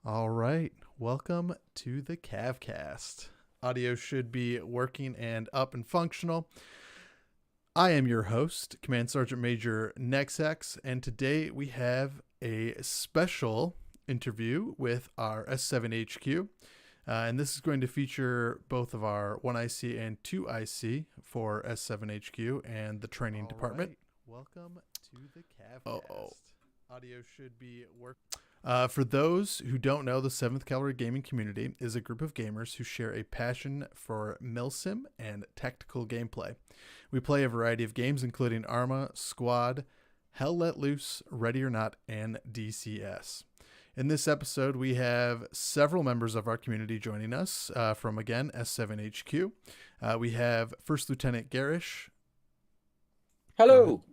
All right, welcome to the Cav Cast. Audio should be working and up and functional. I am your host, Command Sergeant Major Nexx, and today we have a special interview with our S7 HQ. And this is going to feature both of our 1IC and 2IC for S7 HQ and the training department. Right. Welcome to the Cav Cast. Audio should be working. For those who don't know, the 7th Cavalry gaming community is a group of gamers who share a passion for milsim and tactical gameplay. We play a variety of games including Arma, Squad, Hell Let Loose, Ready or Not, and DCS. In this episode, we have several members of our community joining us from, again, S7 HQ. We have First Lieutenant Garish. Hello.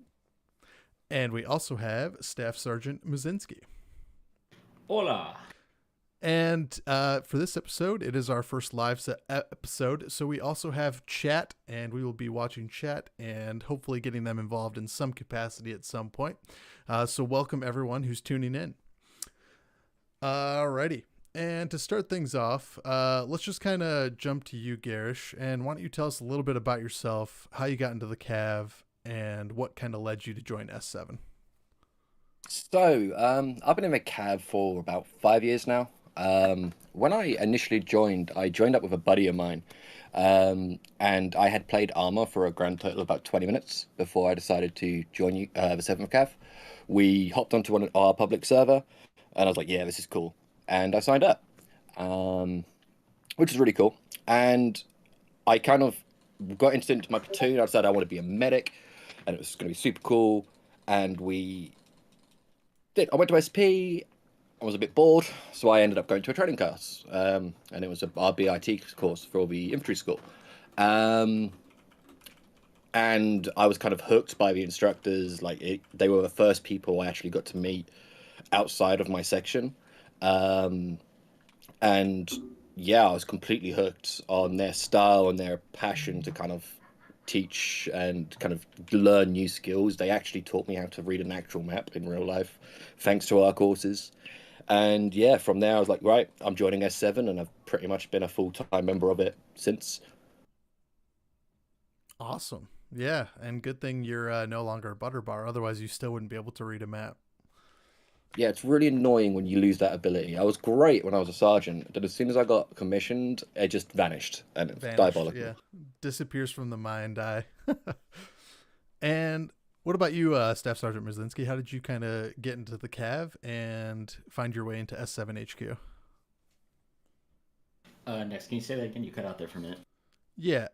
And we also have Staff Sergeant Muzinski. Hola. And for this episode, it is our first live episode, so we also have chat, and we will be watching chat and hopefully getting them involved in some capacity at some point. So welcome everyone who's tuning in. Alrighty. And to start things off, let's just kind of jump to you, Garish, and why don't you tell us a little bit about yourself, how you got into the Cav, and what kind of led you to join S7? So, I've been in the Cav for about 5 years now. When I initially joined, I joined up with a buddy of mine, and I had played Arma for a grand total of about 20 minutes before I decided to join you, the 7th Cav. We hopped onto our public server, and I was like, yeah, this is cool. And I signed up, which is really cool. And I kind of got into my platoon. I decided I want to be a medic, and it was going to be super cool. And I went to SP. I was a bit bored, so I ended up going to a training course, and it was a RBIT course for the infantry school. And I was kind of hooked by the instructors. They were the first people I actually got to meet outside of my section. And yeah, I was completely hooked on their style and their passion to kind of teach and kind of learn new skills. They actually taught me how to read an actual map in real life, thanks to our courses. And yeah, from there I was like, right, I'm joining S7, and I've pretty much been a full-time member of it since. Awesome. Yeah, and good thing you're no longer a butter bar, otherwise you still wouldn't be able to read a map. Yeah, it's really annoying when you lose that ability. I was great when I was a sergeant, but as soon as I got commissioned, it just vanished, and it's diabolical. Yeah, disappears from the mind eye. And what about you, Staff Sergeant Muzinski? How did you kind of get into the Cav and find your way into S7 HQ? Next, can you say that again? You cut out there for a minute. Yeah,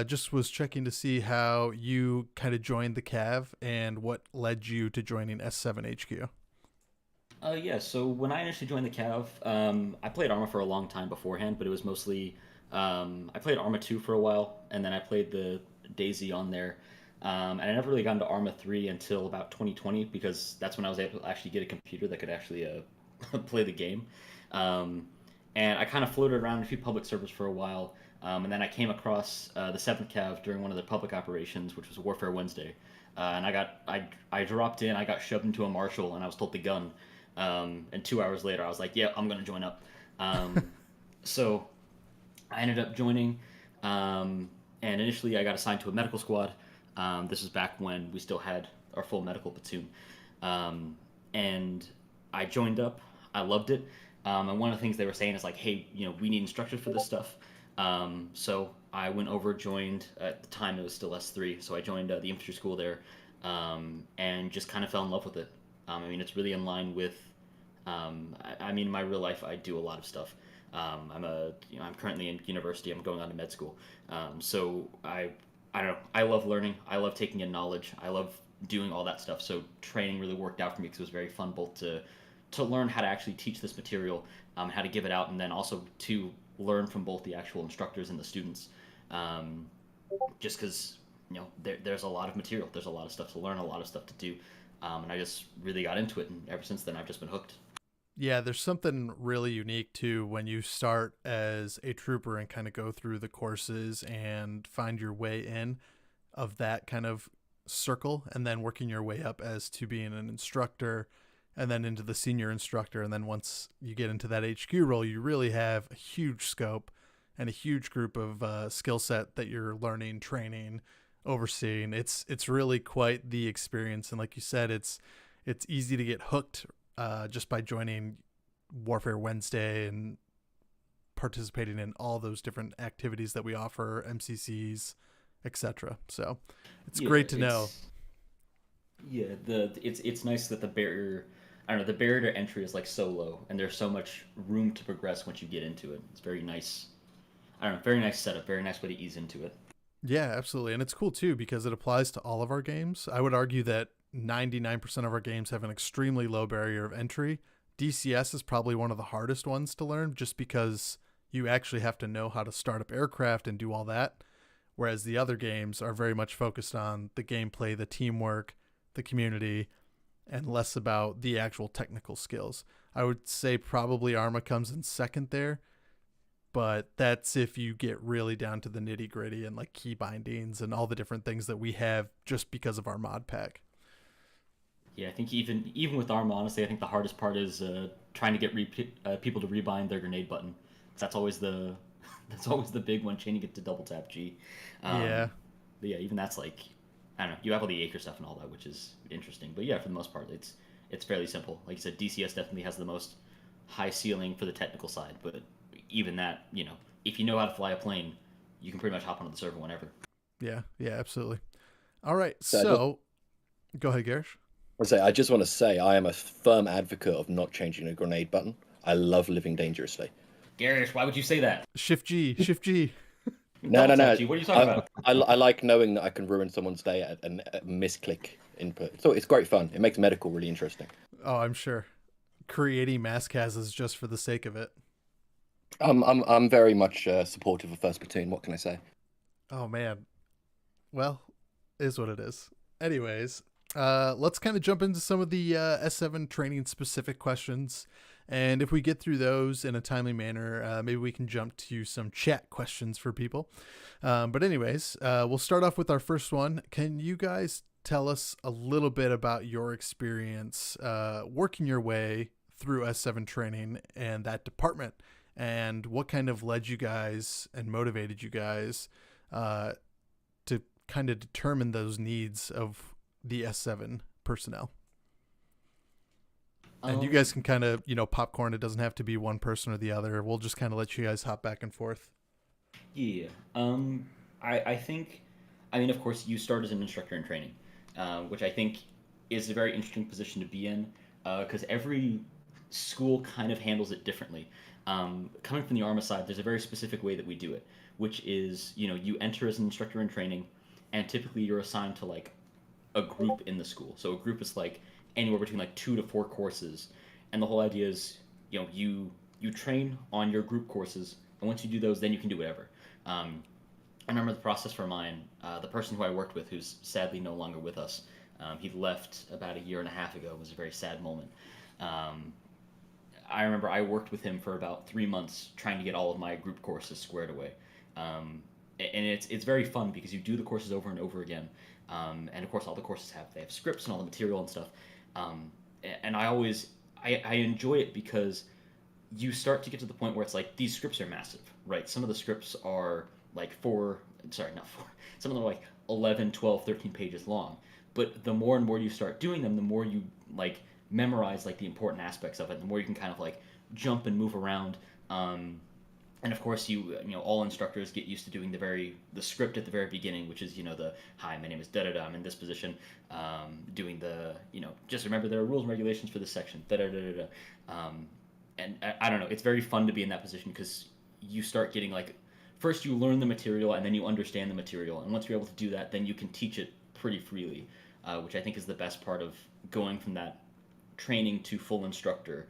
just was checking to see how you kind of joined the Cav and what led you to joining S7 HQ. Yeah, so when I initially joined the Cav, I played Arma for a long time beforehand, but it was mostly, I played Arma 2 for a while, and then I played the Daisy on there. And I never really got into Arma 3 until about 2020, because that's when I was able to actually get a computer that could actually play the game. And I kind of floated around in a few public servers for a while, and then I came across the 7th Cav during one of the public operations, which was Warfare Wednesday. And I dropped in, I got shoved into a marshal, and I was told to gun. And 2 hours later, I was like, yeah, I'm going to join up. So I ended up joining, and initially I got assigned to a medical squad. This was back when we still had our full medical platoon. And I joined up. I loved it. And one of the things they were saying is like, hey, we need instructors for this stuff. So I went over, joined, at the time it was still S3, so I joined the infantry school there, and just kind of fell in love with it. It's really in line with, in my real life, I do a lot of stuff. I'm currently in university. I'm going on to med school. So I don't know. I love learning. I love taking in knowledge. I love doing all that stuff. So training really worked out for me because it was very fun both to learn how to actually teach this material, how to give it out, and then also to learn from both the actual instructors and the students. Just because there's a lot of material. There's a lot of stuff to learn, a lot of stuff to do. And I just really got into it, and ever since then, I've just been hooked. Yeah, there's something really unique, too, when you start as a trooper and kind of go through the courses and find your way in of that kind of circle, and then working your way up as to being an instructor and then into the senior instructor. And then once you get into that HQ role, you really have a huge scope and a huge group of skill set that you're learning, training, overseeing. It's really quite the experience. And like you said, it's easy to get hooked just by joining Warfare Wednesday and participating in all those different activities that we offer, MCCs, etc. So it's great to know. Yeah, it's nice that the barrier, I don't know, the barrier to entry is like so low, and there's so much room to progress once you get into it. It's very nice. I don't know, very nice setup, very nice way to ease into it. Yeah, absolutely. And it's cool too because it applies to all of our games. I would argue that 99% of our games have an extremely low barrier of entry. DCS is probably one of the hardest ones to learn just because you actually have to know how to start up aircraft and do all that. Whereas the other games are very much focused on the gameplay, the teamwork, the community, and less about the actual technical skills. I would say probably Arma comes in second there, but that's if you get really down to the nitty gritty and like key bindings and all the different things that we have just because of our mod pack. Yeah, I think even with Arma, honestly, I think the hardest part is trying to get people to rebind their grenade button. That's always the that's always the big one, chaining it to double tap G. Yeah. But yeah, even that's like, I don't know. You have all the acre stuff and all that, which is interesting. But yeah, for the most part, it's fairly simple. Like you said, DCS definitely has the most high ceiling for the technical side. But even that, if you know how to fly a plane, you can pretty much hop onto the server whenever. Yeah, absolutely. All right, so go ahead, Garish. I just want to say I am a firm advocate of not changing a grenade button. I love living dangerously. Garish, why would you say that? Shift G. No. What are you talking about? I like knowing that I can ruin someone's day at a misclick input. So it's great fun. It makes medical really interesting. Oh, I'm sure. Creating mass is just for the sake of it. I'm very much supportive of First Platoon. What can I say? Oh man. Well, is what it is. Anyways, let's kind of jump into some of the S7 training specific questions. And if we get through those in a timely manner, maybe we can jump to some chat questions for people. But anyways, we'll start off with our first one. Can you guys tell us a little bit about your experience working your way through S7 training and that department? And what kind of led you guys and motivated you guys to kind of determine those needs of the S7 personnel? And you guys can kind of, popcorn. It doesn't have to be one person or the other. We'll just kind of let you guys hop back and forth. Yeah. I think, of course, you start as an instructor in training, which I think is a very interesting position to be in because every school kind of handles it differently. Coming from the Arma side, there's a very specific way that we do it, which is, you enter as an instructor in training, and typically you're assigned to like a group in the school. So a group is like anywhere between like 2 to 4 courses, and the whole idea is, you train on your group courses, and once you do those, then you can do whatever. I remember the process for mine. The person who I worked with, who's sadly no longer with us, he left about a year and a half ago. It was a very sad moment. I remember I worked with him for about 3 months trying to get all of my group courses squared away. And it's very fun because you do the courses over and over again. And of course, all the courses have scripts and all the material and stuff. And I enjoy it because you start to get to the point where it's like these scripts are massive, right? Some of the scripts are like some of them are like 11, 12, 13 pages long. But the more and more you start doing them, the more you like memorize like the important aspects of it, the more you can kind of like jump and move around. And of course, all instructors get used to doing the script at the very beginning, which is, the, hi, my name is da-da-da, I'm in this position, doing the, just remember there are rules and regulations for this section, da-da-da-da-da. And I don't know, it's very fun to be in that position because you start getting like, first you learn the material and then you understand the material. And once you're able to do that, then you can teach it pretty freely, which I think is the best part of going from that training to full instructor,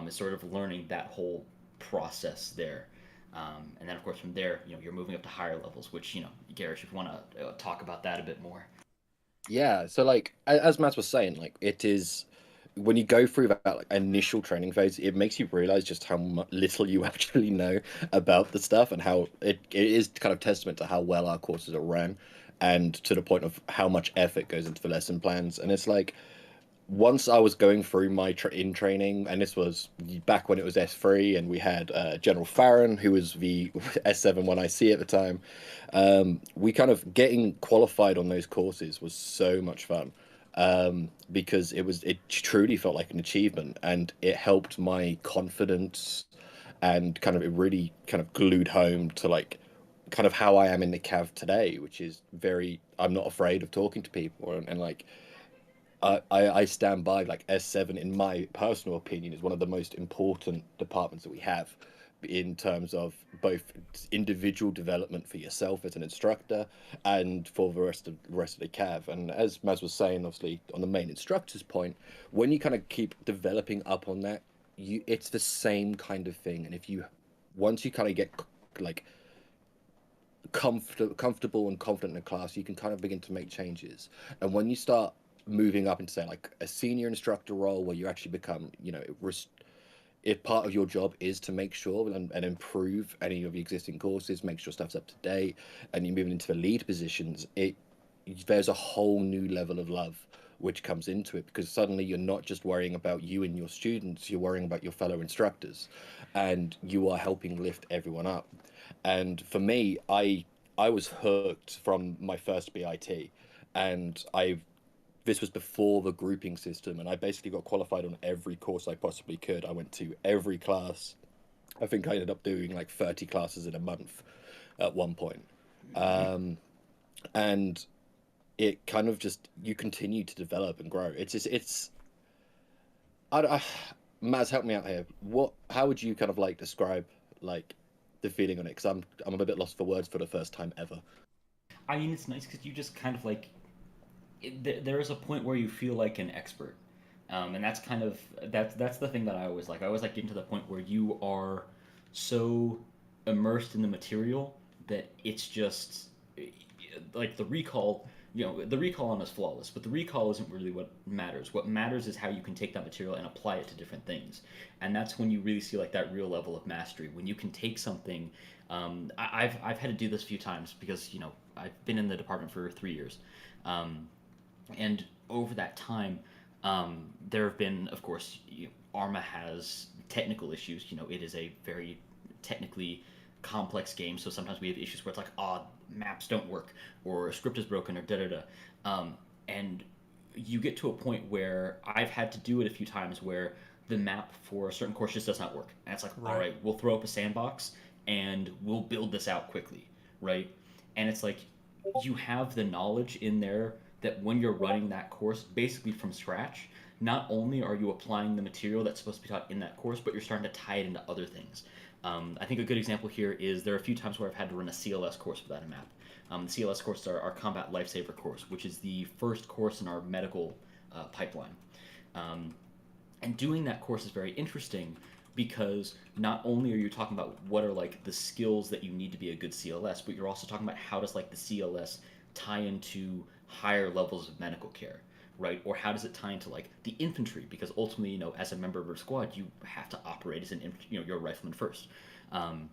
is sort of learning that whole process there. And then, of course, from there, you're moving up to higher levels, which, Garish, if you want to talk about that a bit more. Yeah, so, like, as Matt was saying, like, it is, when you go through that like, initial training phase, it makes you realize just how little you actually know about the stuff and how it is kind of testament to how well our courses are ran and to the point of how much effort goes into the lesson plans. And it's like, once I was going through my in training, and this was back when it was S3, and we had General Farron, who was the S7 when I see at the time. We kind of getting qualified on those courses was so much fun, because it truly felt like an achievement, and it helped my confidence, and kind of it really kind of glued home to like kind of how I am in the Cav today, which is very, I'm not afraid of talking to people, and like I stand by like S7 in my personal opinion is one of the most important departments that we have in terms of both individual development for yourself as an instructor and for the rest of the Cav. And as Maz was saying, obviously on the main instructor's point, when you kind of keep developing up on that, it's the same kind of thing. And if you once you kind of get like comfortable and confident in a class, you can kind of begin to make changes. And when you start moving up into say like a senior instructor role where you actually become, if part of your job is to make sure and improve any of the existing courses, make sure stuff's up to date, and you're moving into the lead positions, there's a whole new level of love which comes into it, because suddenly you're not just worrying about you and your students, you're worrying about your fellow instructors, and you are helping lift everyone up. And for me, I was hooked from my first BIT, and I this was before the grouping system, and I basically got qualified on every course I possibly could. I went to every class. I think I ended up doing like 30 classes in a month at one point. And it kind of just, you continue to develop and grow. It's just, I, Maz, help me out here. How would you kind of like describe like the feeling on it? Because I'm a bit lost for words for the first time ever. I mean, it's nice because you just kind of like there is a point where you feel like an expert, and that's kind of that's the thing that I always like. I always like getting to the point where you are so immersed in the material that it's just like the recall. You know, the recall on is flawless, but the recall isn't really what matters. What matters is how you can take that material and apply it to different things, and that's when you really see like that real level of mastery. When you can take something, I've had to do this a few times because I've been in the department for 3 years. And over that time, there have been, of course, Arma has technical issues. It is a very technically complex game, so sometimes we have issues where it's like, maps don't work, or a script is broken, or da da da. And you get to a point where I've had to do it a few times where the map for a certain course just does not work, and it's like, Right. all right, we'll throw up a sandbox and we'll build this out quickly, right? And it's like you have the knowledge in there that when you're running that course basically from scratch, not only are you applying the material that's supposed to be taught in that course, but you're starting to tie it into other things. I think a good example here is there are a few times where I've had to run a CLS course without a map. The CLS course is our Combat Lifesaver course, which is the first course in our medical pipeline. Um, and doing that course is very interesting because not only are you talking about what are like the skills that you need to be a good CLS, but you're also talking about how does like the CLS tie into higher levels of medical care, right? Or how does it tie into like the infantry? Because ultimately, as a member of a squad, you have to operate as you're a rifleman first. Um,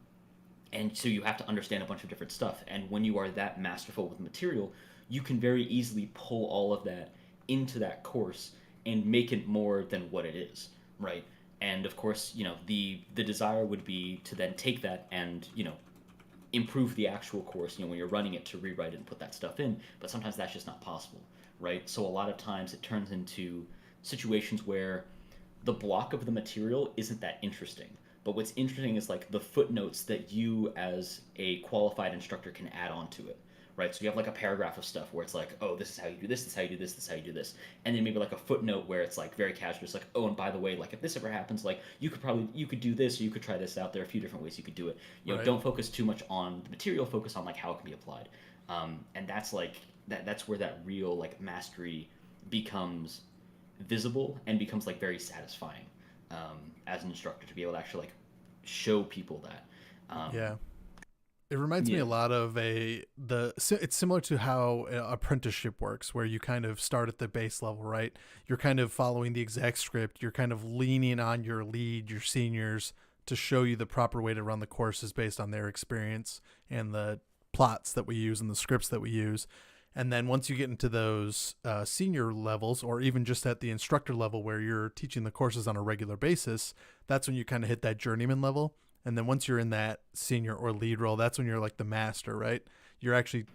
and so you have to understand a bunch of different stuff. And when you are that masterful with material, you can very easily pull all of that into that course and make it more than what it is, right? And of course, the desire would be to then take that and improve the actual course, when you're running it, to rewrite it and put that stuff in. But sometimes that's just not possible, right? So a lot of times it turns into situations where the block of the material isn't that interesting. But what's interesting is like the footnotes that you as a qualified instructor can add on to it, right? So you have like a paragraph of stuff where it's like, oh, this is how you do this is how you do this is how you do this, and then maybe like a footnote where it's like very casual, it's like, oh, and by the way, like if this ever happens, like you could do this, or you could try this out. There are a few different ways you could do it. Right. Don't focus too much on the material, focus on like how it can be applied. And that's like that's where that real like mastery becomes visible and becomes like very satisfying, as an instructor, to be able to actually like show people that. Yeah. It reminds me Yeah. a lot of it's similar to how apprenticeship works, where you kind of start at the base level, right? You're kind of following the exact script. You're kind of leaning on your lead, your seniors, to show you the proper way to run the courses based on their experience and the plots that we use and the scripts that we use. And then once you get into those senior levels, or even just at the instructor level where you're teaching the courses on a regular basis, that's when you kind of hit that journeyman level. And then once you're in that senior or lead role, that's when you're like the master, right? You're actually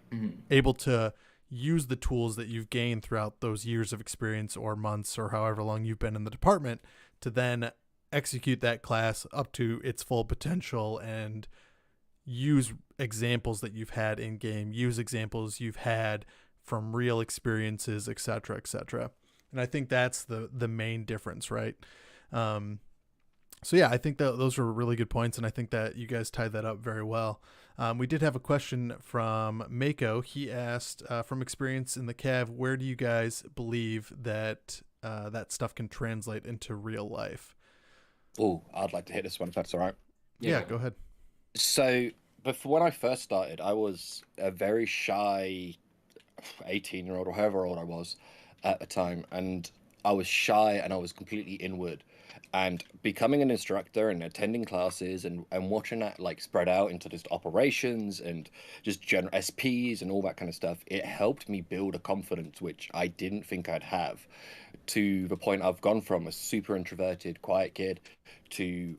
able to use the tools that you've gained throughout those years of experience or months or however long you've been in the department to then execute that class up to its full potential and use examples that you've had in game, use examples you've had from real experiences, etc., etc. And I think that's the main difference, right? So yeah, I think that those were really good points, and I think that you guys tied that up very well. We did have a question from Mako. He asked, from experience in the Cav, where do you guys believe that that stuff can translate into real life? Oh, I'd like to hit this one if that's all right. Yeah, go ahead. So, before when I first started, I was a very shy 18-year-old or however old I was at the time, and I was shy and I was completely inward. And becoming an instructor and attending classes and watching that like spread out into just operations and just general SPs and all that kind of stuff, it helped me build a confidence which I didn't think I'd have, to the point I've gone from a super introverted, quiet kid to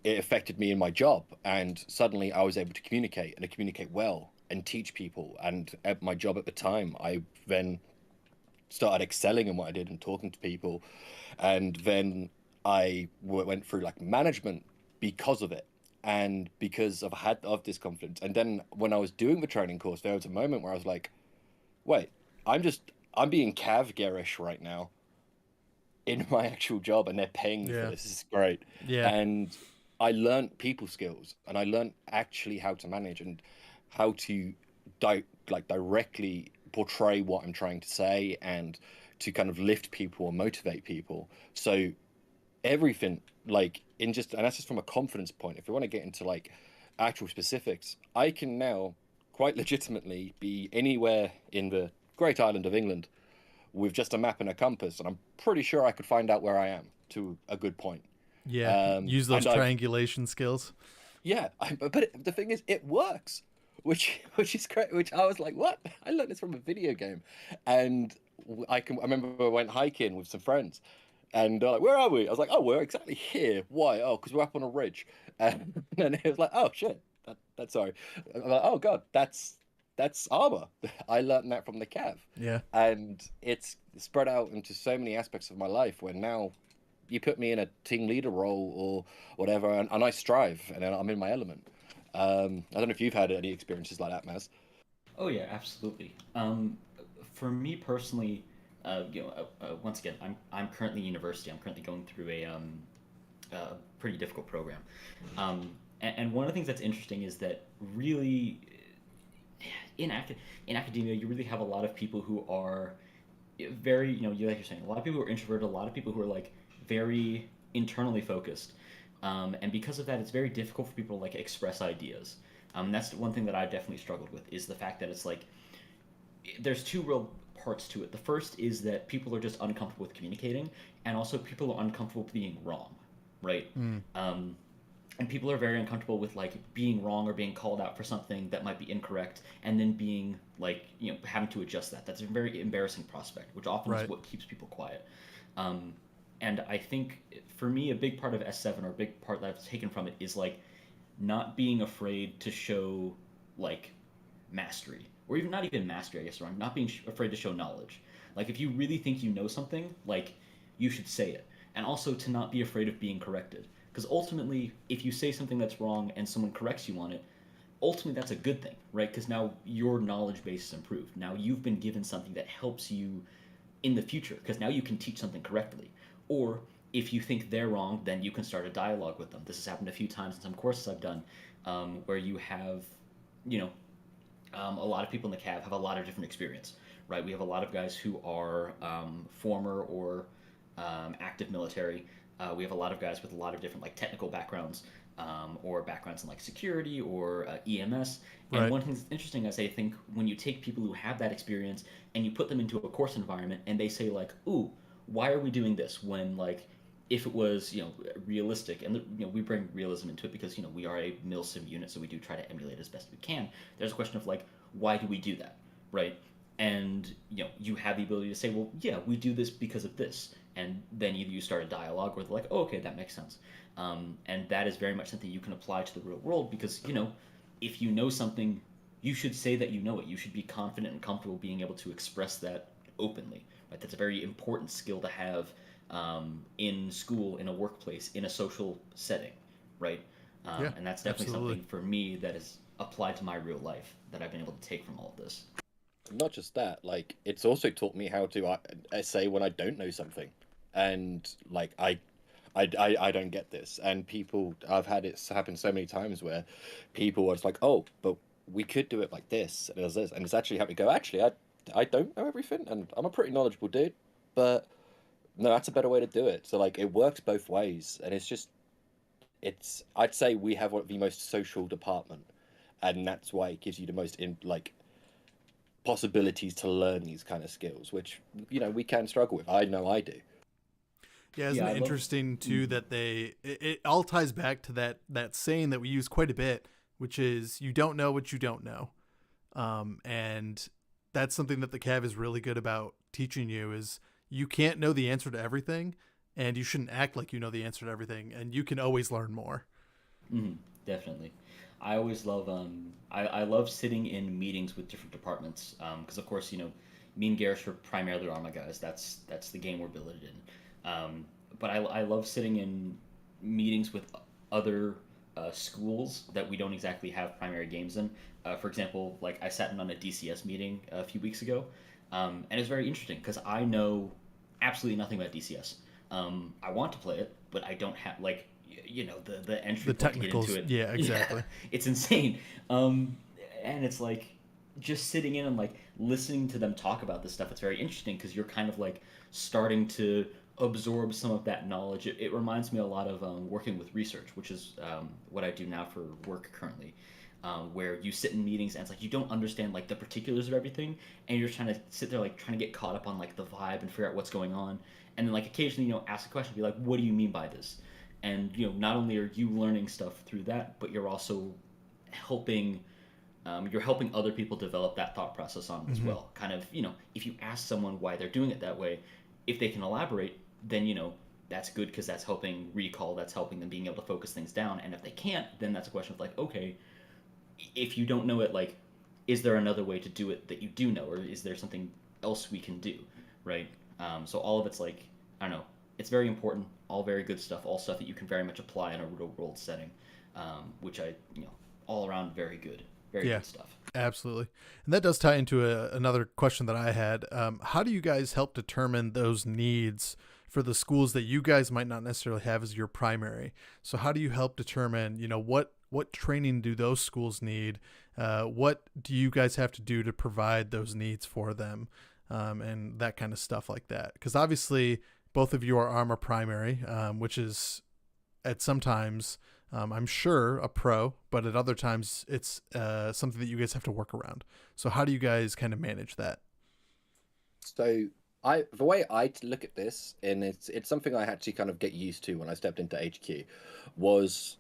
it affected me in my job, and suddenly I was able to communicate and to communicate well and teach people. And at my job at the time, I then started excelling in what I did and talking to people, and then went through like management because of it, and because I've had of this confidence. And then when I was doing the training course, there was a moment where I was like, wait, I'm being cav garish right now in my actual job, and they're paying me for this. This is great. Yeah. And I learned people skills, and I learned actually how to manage and how to directly portray what I'm trying to say, and to kind of lift people and motivate people. So everything, like, in just, and that's just from a confidence point. If we want to get into like actual specifics, I can now quite legitimately be anywhere in the great island of England with just a map and a compass, and I'm pretty sure I could find out where I am to a good point. Yeah, use those triangulation skills. Yeah, but the thing is, it works, which is great. Which I was like, what? I learned this from a video game, and I remember I went hiking with some friends, and they're like, where are we? I was like, oh, we're exactly here. Why? Oh, because we're up on a ridge, and then it was like, oh shit, that's sorry. I'm like, oh god, that's armor. I learned that from the Cav. Yeah, and it's spread out into so many aspects of my life where now you put me in a team leader role or whatever, and I strive, and I'm in my element. I don't know if you've had any experiences like that, Maz. Oh yeah, absolutely. For me personally, once again, I'm currently in university. I'm currently going through a pretty difficult program, and one of the things that's interesting is that really in academia, you really have a lot of people who are very, you like you're saying, a lot of people who are introverted, a lot of people who are like very internally focused, and because of that, it's very difficult for people to like express ideas. That's one thing that I definitely struggled with, is the fact that it's like there's two real parts to it. The first is that people are just uncomfortable with communicating, and also people are uncomfortable with being wrong, right? And people are very uncomfortable with like being wrong or being called out for something that might be incorrect, and then being like, having to adjust that. That's a very embarrassing prospect, which often is what keeps people quiet. And I think for me, a big part of S7, or a big part that I've taken from it, is like not being afraid to show like mastery, or even not even mastery, I guess wrong, not being afraid to show knowledge. Like if you really think you know something, like you should say it. And also to not be afraid of being corrected. Because ultimately, if you say something that's wrong and someone corrects you on it, ultimately that's a good thing, right? Because now your knowledge base is improved. Now you've been given something that helps you in the future, because now you can teach something correctly. Or if you think they're wrong, then you can start a dialogue with them. This has happened a few times in some courses I've done, where you have, a lot of people in the CAV have a lot of different experience, right? We have a lot of guys who are former or active military. We have a lot of guys with a lot of different like technical backgrounds, or backgrounds in like security or EMS. And one thing that's interesting is, I think, when you take people who have that experience and you put them into a course environment, and they say like, ooh, why are we doing this, when like if it was realistic, and we bring realism into it because we are a milsim unit, so we do try to emulate as best we can. There's a question of like, why do we do that, right? and you have the ability to say, well, yeah, we do this because of this, and then either you start a dialogue where they're like, oh, okay, that makes sense. And that is very much something you can apply to the real world, because if you know something, you should say that you know it. You should be confident and comfortable being able to express that openly. Right? That's a very important skill to have in school, in a workplace, in a social setting, right? Yeah, And that's definitely absolutely. something for me that is applied to my real life that I've been able to take from all of this. Not just that, like it's also taught me how to I say when I don't know something, and like I don't get this, and people I've had it happen so many times where people was like, oh, but we could do it like this and this, and it's actually helped me go. Actually, I don't know everything, and I'm a pretty knowledgeable dude, but no, that's a better way to do it. So like it works both ways, and it's just it's I'd say we have one of the most social department, and that's why it gives you the most in like possibilities to learn these kind of skills, which we can struggle with. I know I do. Yeah, isn't Yeah, I it love. interesting too Mhm. that it all ties back to that saying that we use quite a bit, which is you don't know what you don't know. And that's something that the Cav is really good about teaching you is you can't know the answer to everything, and you shouldn't act like you know the answer to everything, and you can always learn more. Mhm, definitely. I always love I love sitting in meetings with different departments, because of course me and Garrus are primarily Arma guys. That's the game we're billeted in. But I love sitting in meetings with other schools that we don't exactly have primary games in. For example, like I sat in on a DCS meeting a few weeks ago, and it's very interesting because I know absolutely nothing about DCS. I want to play it, but I don't have like the entry The point to get into technicals, it. yeah, Yeah, exactly. it's insane. And it's like just sitting in and like listening to them talk about this stuff. It's very interesting because you're kind of like starting to absorb some of that knowledge. It reminds me a lot of working with research, which is what I do now for work currently. Where you sit in meetings and it's like you don't understand like the particulars of everything, and you're trying to sit there like trying to get caught up on like the vibe and figure out what's going on, and then like occasionally ask a question, be like, "What do you mean by this?" And not only are you learning stuff through that, but you're also helping you're helping other people develop that thought process on as Hmm. well. Kind of, if you ask someone why they're doing it that way, if they can elaborate, then that's good because that's helping recall, that's helping them being able to focus things down. And if they can't, then that's a question of like, okay, if you don't know it, like, is there another way to do it that you do know, or is there something else we can do, right? So all of it's like, I don't know, it's very important, all very good stuff, all stuff that you can very much apply in a real world setting, which all around very Yeah, good stuff. absolutely. And that does tie into another question that I had. How do you guys help determine those needs for the schools that you guys might not necessarily have as your primary? So how do you help determine, what training do those schools need? What do you guys have to do to provide those needs for them? And that kind of stuff like that. Because obviously, both of you are Armor primary, which is at sometimes I'm sure a pro, but at other times it's something that you guys have to work around. So how do you guys kind of manage that? So the way I look at this, and it's something I had to kind of get used to when I stepped into HQ, was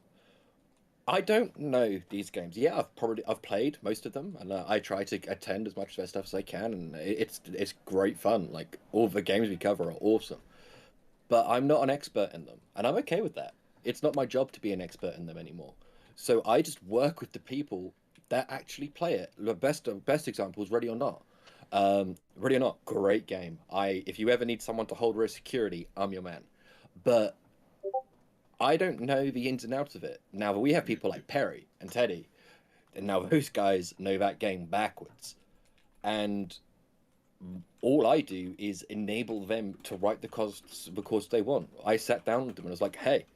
I don't know these games. Yeah, I've played most of them, and I try to attend as much of their stuff as I can, and it's great fun. Like all the games we cover are awesome, but I'm not an expert in them, and I'm okay with that. It's not my job to be an expert in them anymore. So I just work with the people that actually play it. The best example is Ready or Not. Ready or Not, great game. If you ever need someone to hold risk security, I'm your man. But I don't know the ins and outs of it. Now we have people like Perry and Teddy, and now those guys know that game backwards. And all I do is enable them to write the course they want. I sat down with them and I was like, "Hey,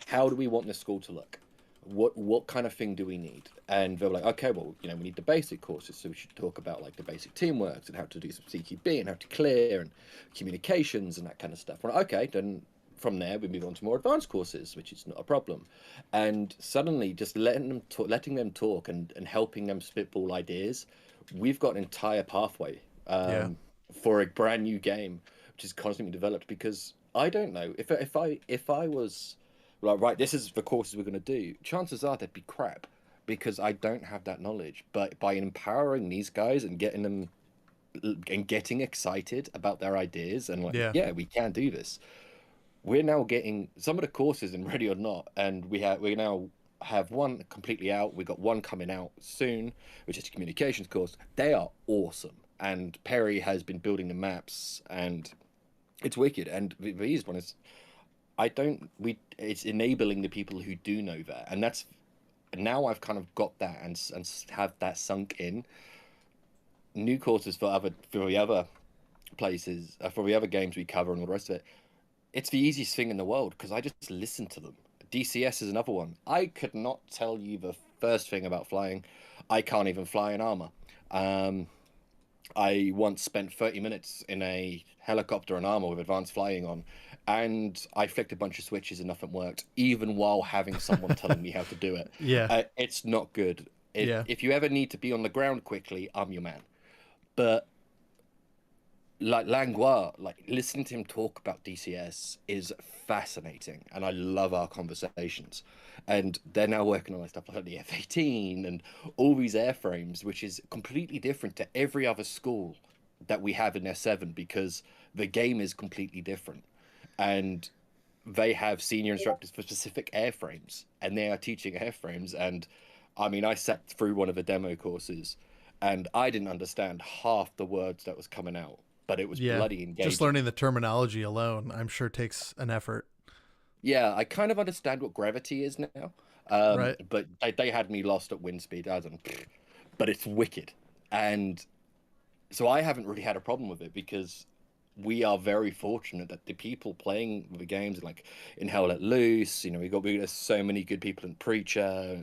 how do we want this school to look? What kind of thing do we need?" And they were like, "Okay, well, we need the basic courses, so we should talk about like the basic teamwork and how to do some CQB and how to clear and communications and that kind of stuff." We're like, okay, then from there we move on to more advanced courses, which is not a problem. And suddenly, just letting them talk and helping them spitball ideas, we've got an entire pathway Yeah. for a brand new game, which is constantly developed. Because I don't know if I was like, right, this is the courses we're going to do. Chances are they'd be crap because I don't have that knowledge. But by empowering these guys and getting them and getting excited about their ideas and like, Yeah. yeah, we can do this. We're now getting some of the courses in Ready or Not, and we now have one completely out. We got one coming out soon, which is a communications course. They are awesome, and Perry has been building the maps, and it's wicked. And the easiest one is I don't we it's enabling the people who do know that, and that's now I've kind of got that and have that sunk in. New courses for the other places, for the other games we cover and all the rest of it. It's the easiest thing in the world because I just listen to them. DCS is another one. I could not tell you the first thing about flying. I can't even fly in armor. Um, I once spent 30 minutes in a helicopter in armor with advanced flying on, and I flicked a bunch of switches and nothing worked, even while having someone telling me how to do it. Yeah. It's not good. Yeah. If you ever need to be on the ground quickly, I'm your man. But like Langlois, like listening to him talk about DCS is fascinating, and I love our conversations. And they're now working on like stuff like the F-18 and all these airframes, which is completely different to every other school that we have in S7 because the game is completely different. And they have senior instructors for specific airframes, and they are teaching airframes. And I mean, I sat through one of the demo courses, and I didn't understand half the words that was coming out, but it was Yeah. bloody Just engaging. learning the terminology alone, I'm sure takes an effort. Yeah, I kind of understand what gravity is now, Right. but they had me lost at wind speed. I don't, but it's wicked, and so I haven't really had a problem with it because we are very fortunate that the people playing the games like in Hell Let Loose, there's so many good people in Preacher.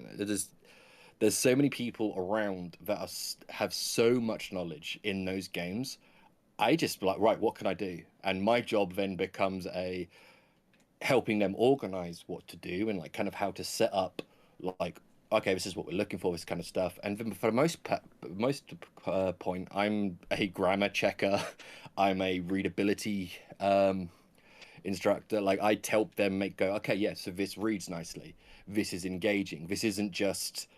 There's so many people around that have so much knowledge in those games. I just like, right, what can I do? And my job then becomes a helping them organize what to do and like kind of how to set up like, okay, this is what we're looking for, this kind of stuff. And then for the most point, I'm a grammar checker. I'm a readability instructor. Like I help them make go, okay, yeah, so this reads nicely, this is engaging, this isn't just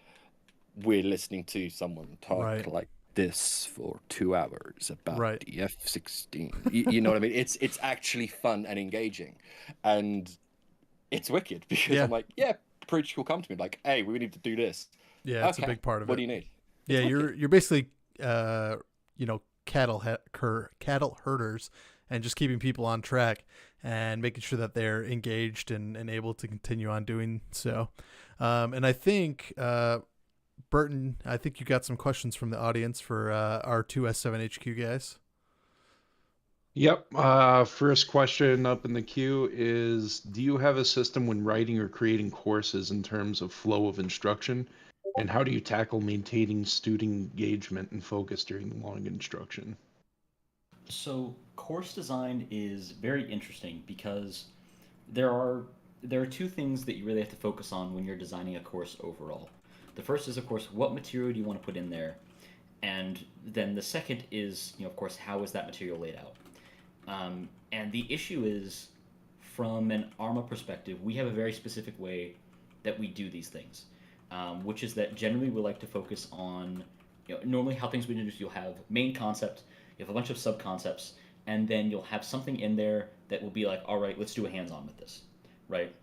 we're listening to someone talk Right. like this for 2 hours about Right. the F-16. You know what I mean? It's actually fun and engaging, and it's wicked because Yeah. I'm like, yeah, preach will come to me like, hey, we need to do this. Yeah, it's a Okay, big part of what it. do you need? Yeah, It's wicked. you're basically cattle herders and just keeping people on track and making sure that they're engaged and able to continue on doing so. And I think Burton, I think you got some questions from the audience for our 2S7HQ guys. Yep. First question up in the queue is, do you have a system when writing or creating courses in terms of flow of instruction? And how do you tackle maintaining student engagement and focus during long instruction? So course design is very interesting because there are there are two things that you really have to focus on when you're designing a course overall. The first is, of course, what material do you want to put in there, and then the second is, of course, how is that material laid out. And the issue is, from an ARMA perspective, we have a very specific way that we do these things, which is that generally we like to focus on, normally how things we do is you'll have main concept, you have a bunch of sub concepts, and then you'll have something in there that will be like, all right, let's do a hands on with this, right?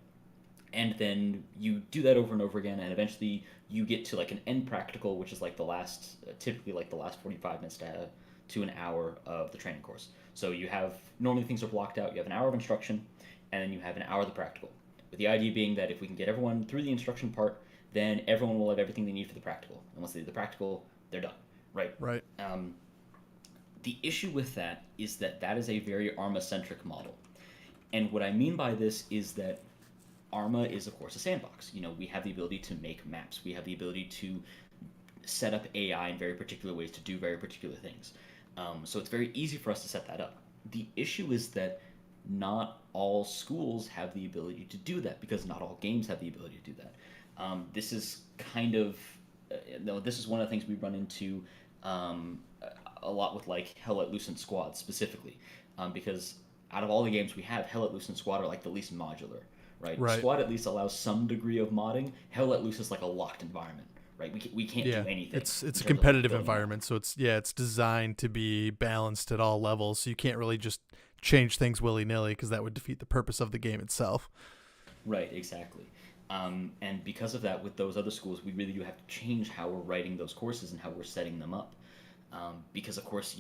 And then you do that over and over again, and eventually you get to like an end practical, which is like the last, typically like the last 45 minutes to an hour of the training course. So you have, normally things are blocked out. You have an hour of instruction, and then you have an hour of the practical. With the idea being that if we can get everyone through the instruction part, then everyone will have everything they need for the practical. And once they do the practical, they're done, right? Right. The issue with that is that that is a very ARMA-centric model. And what I mean by this is that ARMA is, of course, a sandbox. We have the ability to make maps. We have the ability to set up AI in very particular ways to do very particular things. So it's very easy for us to set that up. The issue is that not all schools have the ability to do that because not all games have the ability to do that. This is kind of, this is one of the things we run into a lot with like Hell Let Loose and Squad specifically, because out of all the games we have, Hell Let Loose and Squad are like the least modular, right? Right. Squad at least allows some degree of modding. Hell Let Loose is like a locked environment, right? We can't Yeah, do anything. it's in a terms of, like, competitive building that. environment, so it's designed to be balanced at all levels. So you can't really just change things willy nilly because that would defeat the purpose of the game itself. Right, exactly. And because of that, with those other schools, we really do have to change how we're writing those courses and how we're setting them up. Because, of course,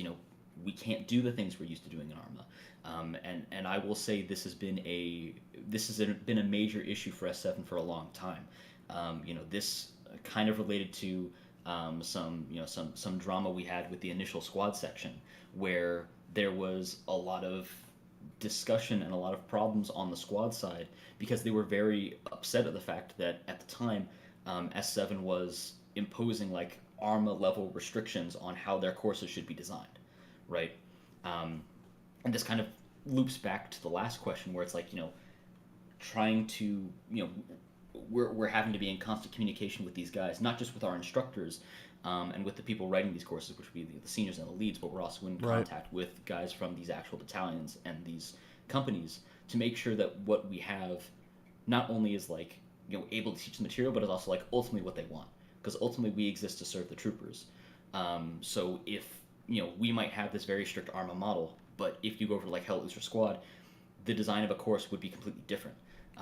we can't do the things we're used to doing in Arma. And I will say this has been a major issue for S7 for a long time. This kind of related to some drama we had with the initial squad section, where there was a lot of discussion and a lot of problems on the squad side because they were very upset at the fact that at the time S7 was imposing like ARMA level restrictions on how their courses should be designed, right? And this kind of loops back to the last question where it's like, trying to, we're having to be in constant communication with these guys, not just with our instructors and with the people writing these courses, which would be the seniors and the leads, but we're also in contact with guys from these actual battalions and these companies to make sure that what we have not only is like, able to teach the material, but is also like ultimately what they want. Because ultimately we exist to serve the troopers. So if, we might have this very strict ARMA model, but if you go over to like Hell Loser Squad, the design of a course would be completely different.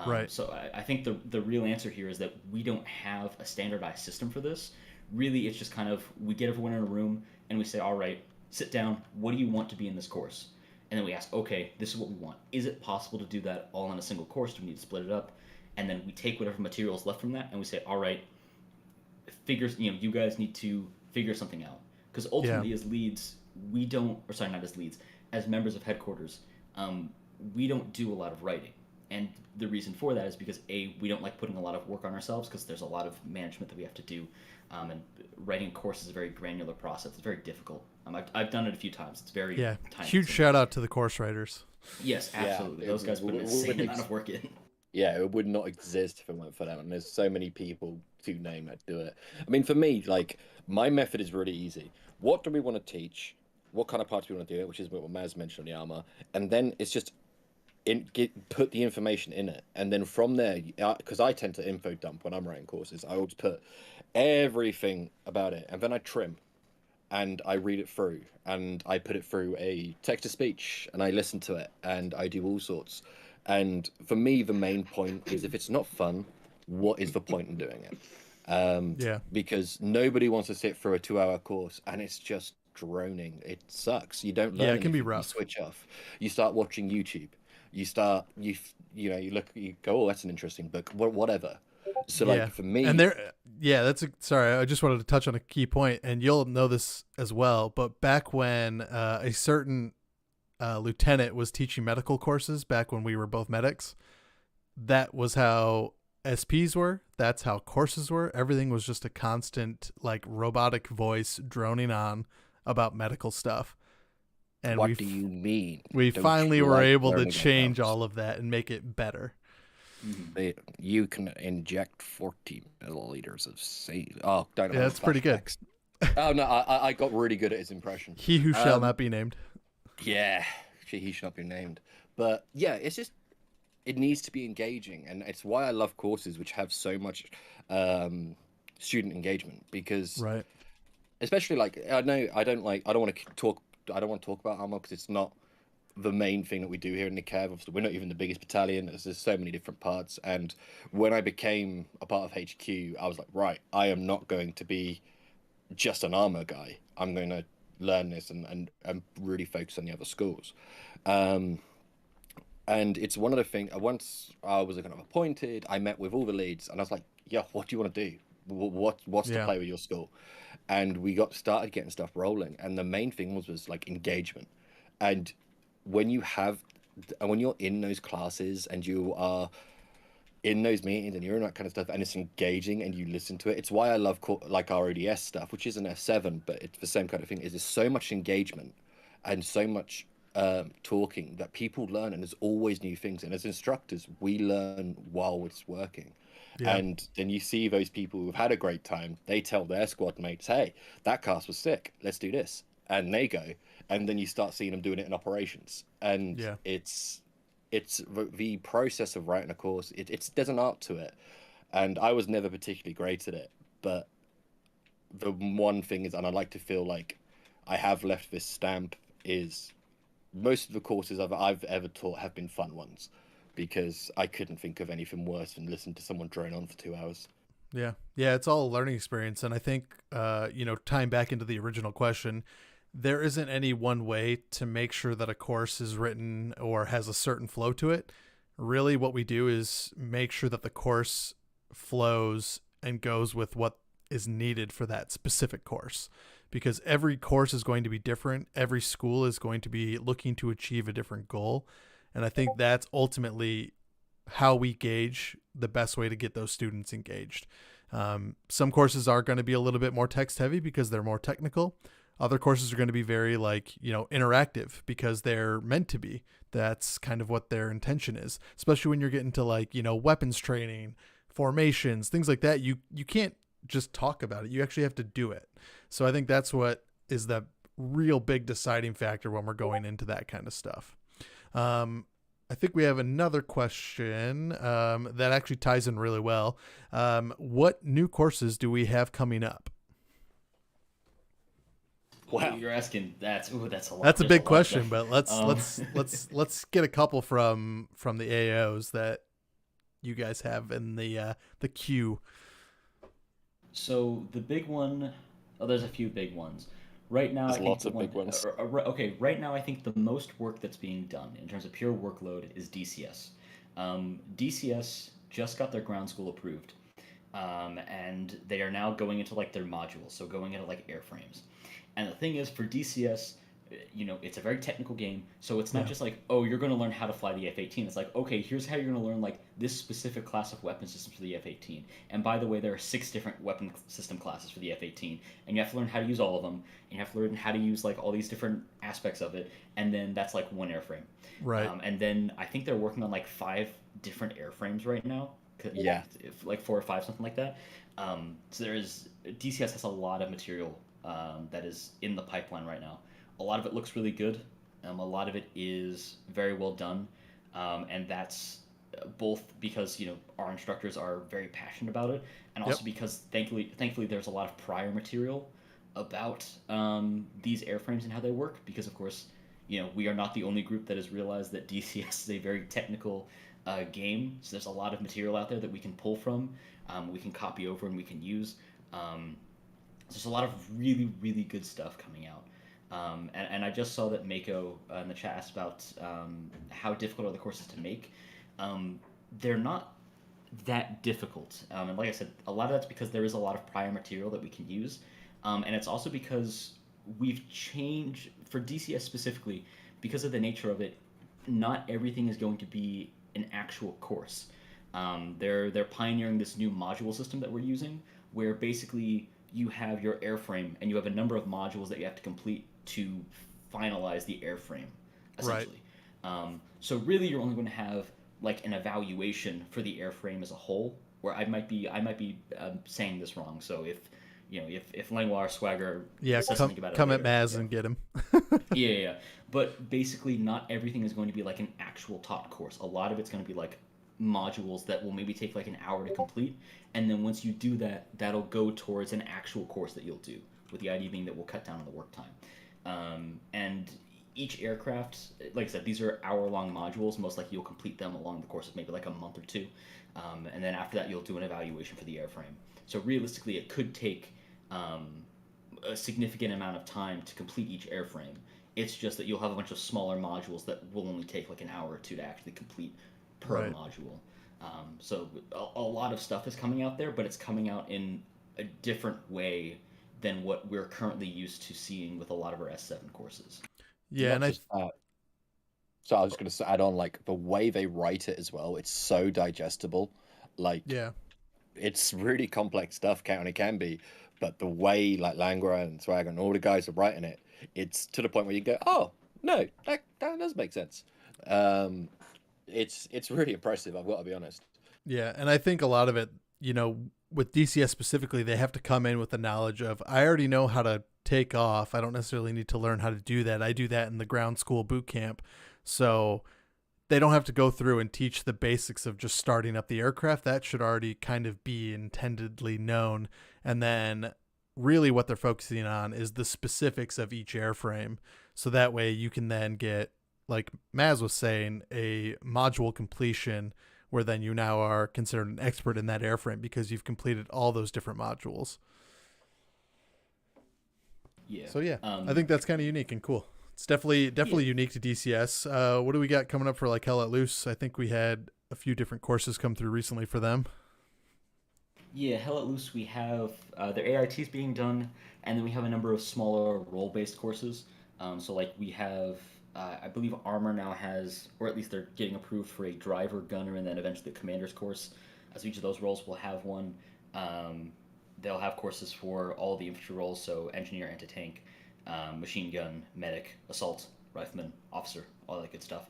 Right. So I think the real answer here is that we don't have a standardized system for this. Really, it's just kind of, we get everyone in a room and we say, all right, sit down, what do you want to be in this course? And then we ask, okay, this is what we want. Is it possible to do that all in a single course? Do we need to split it up? And then we take whatever material is left from that and we say, all right, you guys need to figure something out. Because ultimately, as leads, we don't, or sorry, not as leads, as members of headquarters, we don't do a lot of writing. And the reason for that is because we don't like putting a lot of work on ourselves because there's a lot of management that we have to do, and writing a course is a very granular process. It's very difficult. I've done it a few times. It's very time huge shout out to the course writers. Yes, absolutely. Those guys put an insane amount of work in. Yeah, it would not exist if it weren't for them. And there's so many people to name that do it. I mean, for me, like, my method is really easy. What do we want to teach? What kind of parts do we want to do it? Which is what Maz mentioned on the ARMA. And then it's just put the information in it. And then from there, because I tend to info dump when I'm writing courses, I always put everything about it. And then I trim and I read it through and I put it through a text-to-speech and I listen to it and I do all sorts. And for me, the main point is if it's not fun, what is the point in doing it? Because nobody wants to sit through a 2-hour course and it's just droning. It sucks. You don't learn. Yeah, it can be anything. rough. You switch off. You start watching YouTube. You look. You go, oh, that's an interesting book. Whatever. So like for me, and sorry, I just wanted to touch on a key point, and you'll know this as well. But back when a certain lieutenant was teaching medical courses, back when we were both medics, that was how SPs were. That's how courses were. Everything was just a constant like robotic voice droning on about medical stuff. And what do you mean? We finally were able to change all of that and make it better. You can inject 40 milliliters of saline. Oh, don't know. Yeah, that's pretty good. Oh no, I got really good at his impression. He who shall not be named. Yeah, he should not be named. But yeah, it's just it needs to be engaging, and it's why I love courses which have so much student engagement because, especially like I don't want to talk about ARMA because it's not the main thing that we do here in the Cav. Obviously, we're not even the biggest battalion. There's so many different parts. And when I became a part of HQ, I was like, right, I am not going to be just an ARMA guy. I'm going to learn this and really focus on the other schools. And it's one of the things, once I was kind of appointed, I met with all the leads and I was like, yeah, what do you want to do? What's the play with your school? And we started getting stuff rolling. And the main thing was like engagement. And when you're in those classes and you are in those meetings and you're in that kind of stuff and it's engaging and you listen to it, it's why I love like our ODS stuff, which isn't F7, but it's the same kind of thing. Is there's so much engagement and so much talking that people learn, and there's always new things. And as instructors, we learn while it's working. Yeah. And then you see those people who've had a great time, they tell their squad mates, hey, that cast was sick, let's do this. And they go. And then you start seeing them doing it in operations. And it's the process of writing a course. There's an art to it. And I was never particularly great at it. But the one thing is, and I like to feel like I have left this stamp, is most of the courses I've ever taught have been fun ones, because I couldn't think of anything worse than listening to someone drone on for 2 hours. Yeah. Yeah. It's all a learning experience. And I think, tying back into the original question, there isn't any one way to make sure that a course is written or has a certain flow to it. Really, what we do is make sure that the course flows and goes with what is needed for that specific course, because every course is going to be different. Every school is going to be looking to achieve a different goal. And I think that's ultimately how we gauge the best way to get those students engaged. Some courses are going to be a little bit more text heavy because they're more technical. Other courses are going to be very interactive because they're meant to be. That's kind of what their intention is, especially when you're getting to weapons training, formations, things like that. You can't just talk about it. You actually have to do it. So I think that's what is the real big deciding factor when we're going into that kind of stuff. I think we have another question that actually ties in really well. What new courses do we have coming up? Wow. You're asking that's a lot. That's a There's big lot question, there. but let's get a couple from the AOs that you guys have in the queue. So the big one, there's a few big ones. Right now, There's I think lots the of one. big ones. Okay, right now I think the most work that's being done in terms of pure workload is DCS. DCS just got their ground school approved, and they are now going into like their modules, so going into like airframes. And the thing is, for DCS, it's a very technical game, so it's not Yeah. just like, oh, you're going to learn how to fly the F-18. It's like, okay, here's how you're going to learn like this specific class of weapon systems for the F-18. And by the way, there are 6 different weapon system classes for the F-18, and you have to learn how to use all of them, and you have to learn how to use like all these different aspects of it, and then that's like one airframe. Right. And then I think they're working on like 5 different airframes right now. Yeah. Like 4 or 5, something like that. So DCS has a lot of material that is in the pipeline right now. A lot of it looks really good. A lot of it is very well done, and that's both because our instructors are very passionate about it, and also Yep. because thankfully there's a lot of prior material about these airframes and how they work. Because of course, we are not the only group that has realized that DCS is a very technical game. So there's a lot of material out there that we can pull from, we can copy over, and we can use. There's a lot of really, really good stuff coming out. And I just saw that Mako in the chat asked about how difficult are the courses to make. They're not that difficult. And like I said, a lot of that's because there is a lot of prior material that we can use. And it's also because we've changed, for DCS specifically, because of the nature of it, not everything is going to be an actual course. They're pioneering this new module system that we're using, where basically you have your airframe and you have a number of modules that you have to complete to finalize the airframe, essentially. Right. So really, you're only going to have like an evaluation for the airframe as a whole. Where I might be saying this wrong. So if Langlois or Swagger says something about it come later, at Maz and get him. yeah. But basically, not everything is going to be like an actual taught course. A lot of it's going to be like modules that will maybe take like an hour to complete, and then once you do that, that'll go towards an actual course that you'll do, with the idea being that we'll cut down on the work time. And each aircraft, like I said, these are hour-long modules. Most likely you'll complete them along the course of maybe like a month or 2, and then after that you'll do an evaluation for the airframe. So realistically, it could take a significant amount of time to complete each airframe. It's just that you'll have a bunch of smaller modules that will only take like an hour or 2 to actually complete per Right. module. So a lot of stuff is coming out there, but it's coming out in a different way than what we're currently used to seeing with a lot of our S7 courses. Yeah, Not and just that. So I was just going to add on, like, the way they write it as well. It's so digestible. Like, yeah, it's really complex stuff, and it can be. But the way, like, Langra and Swagger and all the guys are writing it, it's to the point where you go, oh, no, that does make sense. It's really impressive, I've got to be honest. yeah, and I think a lot of it, with DCS specifically, they have to come in with the knowledge of, I already know how to take off. I don't necessarily need to learn how to do that. I do that in the ground school boot camp. So they don't have to go through and teach the basics of just starting up the aircraft. That should already kind of be intendedly known. And then really what they're focusing on is the specifics of each airframe. So that way you can then get, like Maz was saying, a module completion where then you now are considered an expert in that airframe because you've completed all those different modules. Yeah. So yeah, I think that's kind of unique and cool. It's definitely unique to DCS. What do we got coming up for like Hell Let Loose? I think we had a few different courses come through recently for them. Yeah, Hell at Loose, we have their AITs being done, and then we have a number of smaller role-based courses. So, like, we have, I believe Armor now has, or at least they're getting approved for a driver, gunner, and then eventually the commander's course. So each of those roles will have one. They'll have courses for all the infantry roles, so engineer, anti-tank, machine gun, medic, assault, rifleman, officer, all that good stuff.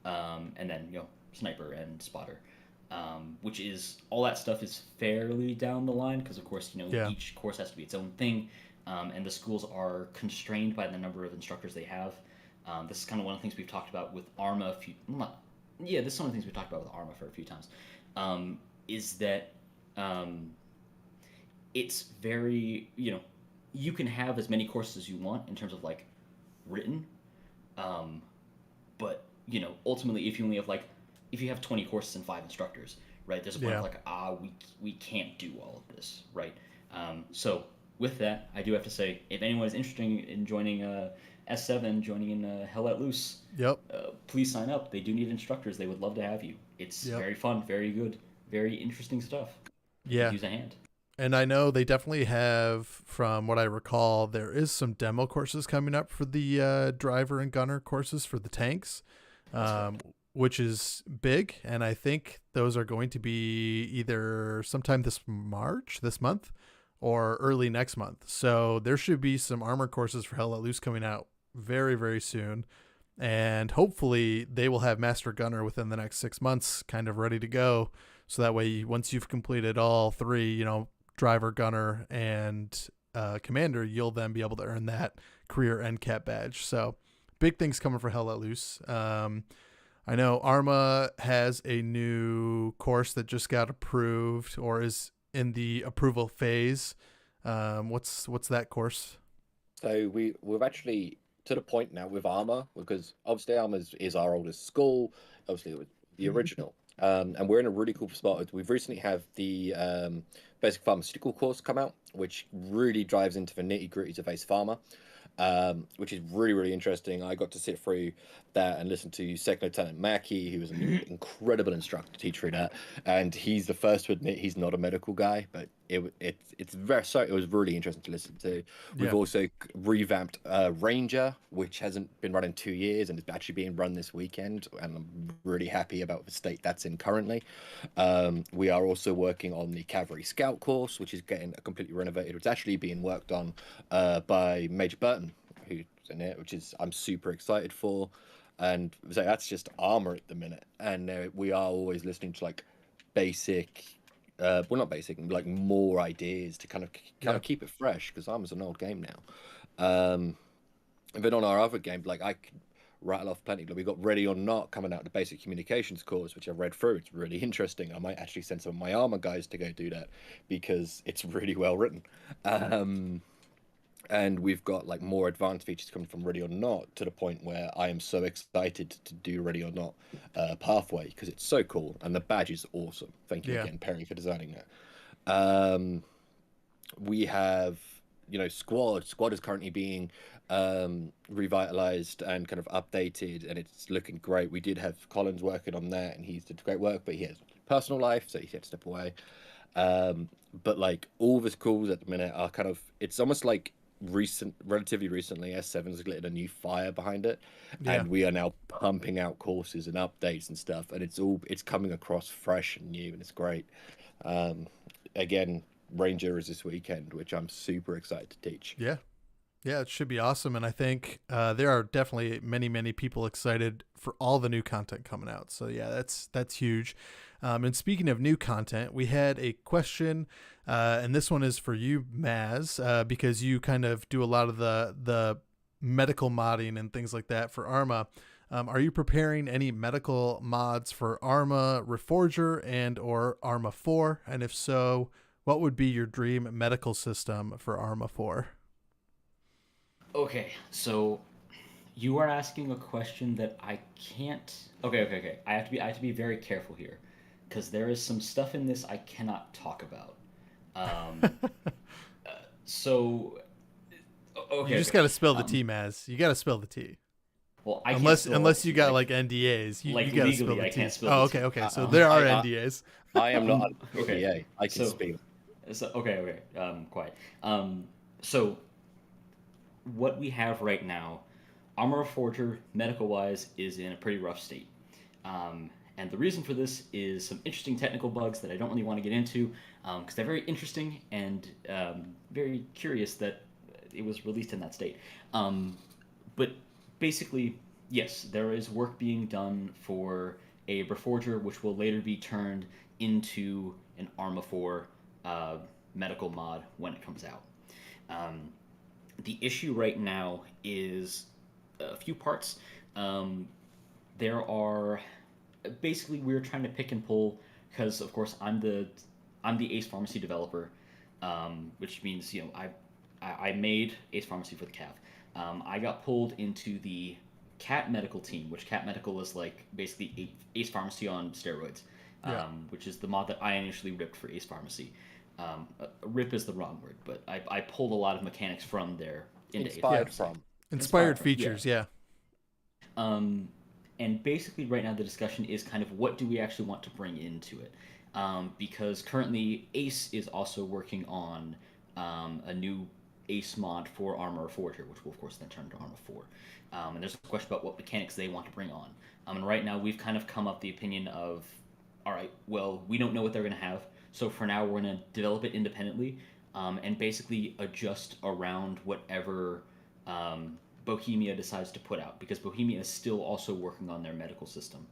And then, sniper and spotter. Which is all that stuff is fairly down the line because of course each course has to be its own thing, and the schools are constrained by the number of instructors they have. This is kind of one of the things we've talked about with Arma this is one of the things we've talked about with Arma for a few times, is that it's very you can have as many courses as you want in terms of like written, but ultimately if you only have if you have 20 courses and 5 instructors, right, there's a point of we can't do all of this, right? So with that, I do have to say, if anyone is interested in joining S7, joining in Hell Let Loose, please sign up. They do need instructors. They would love to have you. It's very fun, very good, very interesting stuff. Yeah. Use a hand. And I know they definitely have, from what I recall, there is some demo courses coming up for the driver and gunner courses for the tanks. Which is big, and I think those are going to be either sometime this month, or early next month. So there should be some armor courses for Hell Let Loose coming out very, very soon, and hopefully they will have Master Gunner within the next 6 months kind of ready to go, so that way once you've completed all 3, driver, gunner, and commander, you'll then be able to earn that career NCAP badge. So big things coming for Hell Let Loose. I know Arma has a new course that just got approved or is in the approval phase. What's that course? So we've actually to the point now with Arma, because obviously Arma is our oldest school, obviously it was the original. And we're in a really cool spot. We've recently had the basic pharmaceutical course come out, which really drives into the nitty gritties of Ace Pharma. Which is really, really interesting. I got to sit through that and listen to Second Lieutenant Mackey, who was an incredible instructor teacher through that. And he's the first to admit he's not a medical guy, but it was really interesting to listen to. We've also revamped Ranger, which hasn't been run in 2 years and is actually being run this weekend, and I'm really happy about the state that's in currently. We are also working on the Cavalry Scout course, which is getting completely renovated. It's actually being worked on by Major Burton, who's in it, which is I'm super excited for. And so that's just Armor at the minute, and we are always listening to like basic, well not basic, like more ideas to kind of keep it fresh, because Armor's an old game now. And then on our other game, like I could rattle off plenty. Like we got Ready or Not coming out, the basic communications course, which I've read through. It's really interesting. I might actually send some of my Armor guys to go do that because it's really well written. And we've got like more advanced features coming from Ready or Not, to the point where I am so excited to do Ready or Not pathway, because it's so cool and the badge is awesome. Thank you again, Perry, for designing that. We have Squad is currently being revitalized and kind of updated, and it's looking great. We did have Collins working on that, and he's did great work, but he has personal life, so he had to step away. But like all the schools at the minute are kind of, it's almost like relatively recently S7's lit a new fire behind it, and we are now pumping out courses and updates and stuff, and it's coming across fresh and new, and it's great. Again, Ranger is this weekend, which I'm super excited to teach. Yeah, it should be awesome, and I think there are definitely many people excited for all the new content coming out. So yeah, that's huge. And speaking of new content, we had a question, and this one is for you, Maz, because you kind of do a lot of the medical modding and things like that for Arma. Are you preparing any medical mods for Arma Reforger and or Arma 4? And if so, what would be your dream medical system for Arma 4? Okay, so you are asking a question that I can't. Okay. I have to be very careful here, because there is some stuff in this I cannot talk about. Um, so You okay, just okay. got to spill the Um, tea, Maz. You got to spill the tea. well, I can't Unless spill all the unless you tea. got like NDAs, Like you got to spill legally, the I tea. can't spill Oh, the okay, tea. okay. So there are NDAs. I am not an Okay, NDA. I can so speak. okay. Quiet. So what we have right now, Armor Forger, medical wise, is in a pretty rough state. And the reason for this is some interesting technical bugs that I don't really want to get into, because they're very interesting and very curious that it was released in that state. But basically, yes, there is work being done for a Reforger, which will later be turned into an Arma 4 medical mod when it comes out. Um, the issue right now is a few parts. There are basically we're trying to pick and pull because of course I'm the Ace Pharmacy developer, which means I made Ace Pharmacy for the Cav. I got pulled into the Cat Medical team, which Cat Medical is like basically Ace Pharmacy on steroids, Yeah. which is the mod that I initially ripped for Ace Pharmacy. Rip is the wrong word, but I pulled a lot of mechanics from there into Ace Inspired Pharmacy. from. Inspired from, features, yeah. And basically, right now, the discussion is kind of what do we actually want to bring into it? Because currently, Ace is also working on a new Ace mod for Armor Forger, which will, of course, then turn to Armor 4. And there's a question about what mechanics they want to bring on. And right now, we've kind of come up the opinion of, all right, well, we don't know what they're going to have, so for now, we're going to develop it independently and basically adjust around whatever Bohemia decides to put out, because Bohemia is still also working on their medical system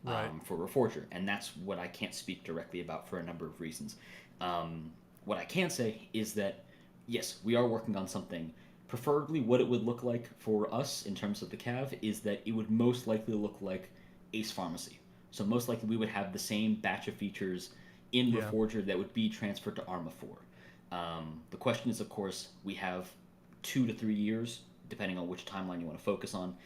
Right. for Reforger, and that's what I can't speak directly about for a number of reasons. What I can say is that, yes, we are working on something. Preferably, what it would look like for us in terms of the Cav is that it would most likely look like Ace Pharmacy. So most likely we would have the same batch of features in Yeah. Reforger that would be transferred to Arma 4. The question is, of course, we have 2 to 3 years, depending on which timeline you want to focus on,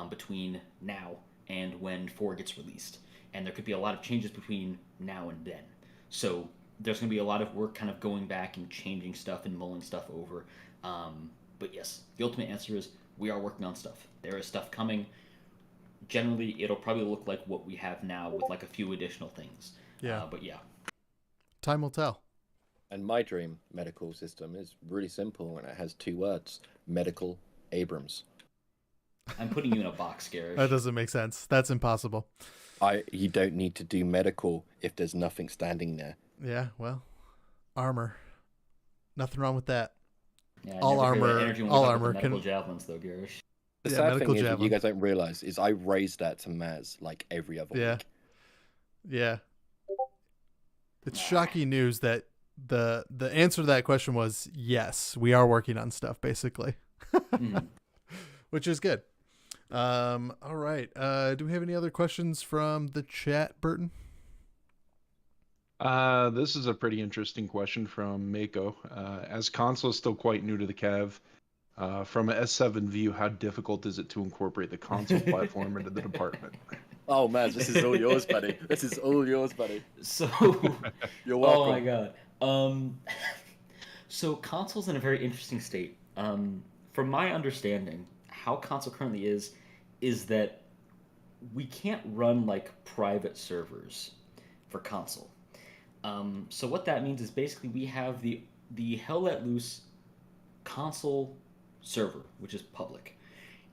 between now and when 4 gets released. And there could be a lot of changes between now and then. So there's going to be a lot of work kind of going back and changing stuff and mulling stuff over. But yes, the ultimate answer is we are working on stuff. There is stuff coming. Generally, it'll probably look like what we have now with like a few additional things. Yeah. But yeah. Time will tell. And my dream medical system is really simple, and it has 2 words: medical Abrams. I'm putting you in a box, Garish. That doesn't make sense. That's impossible. You don't need to do medical if there's nothing standing there. Yeah, well, armor. Nothing wrong with that. Yeah, I all never hear that armor- energy when we all talk about armor the medical can- javelins, though, Garish. The Yeah, sad medical thing is, what javelin. you guys don't realize is I raise that to Maz like every other Yeah. week. Yeah. It's shocking news that the answer to that question was yes, we are working on stuff, basically. Mhm. Which is good. All right. Do we have any other questions from the chat, Burton? This is a pretty interesting question from Mako. As console is still quite new to the Cav, from an S7 view, how difficult is it to incorporate the console platform into the department? Oh, Maz, this is all yours, buddy. This is all yours, buddy. So, You're welcome. oh my god. So console's in a very interesting state. From my understanding, how console currently is that we can't run like private servers for console. So what that means is basically we have the Hell Let Loose console server, which is public.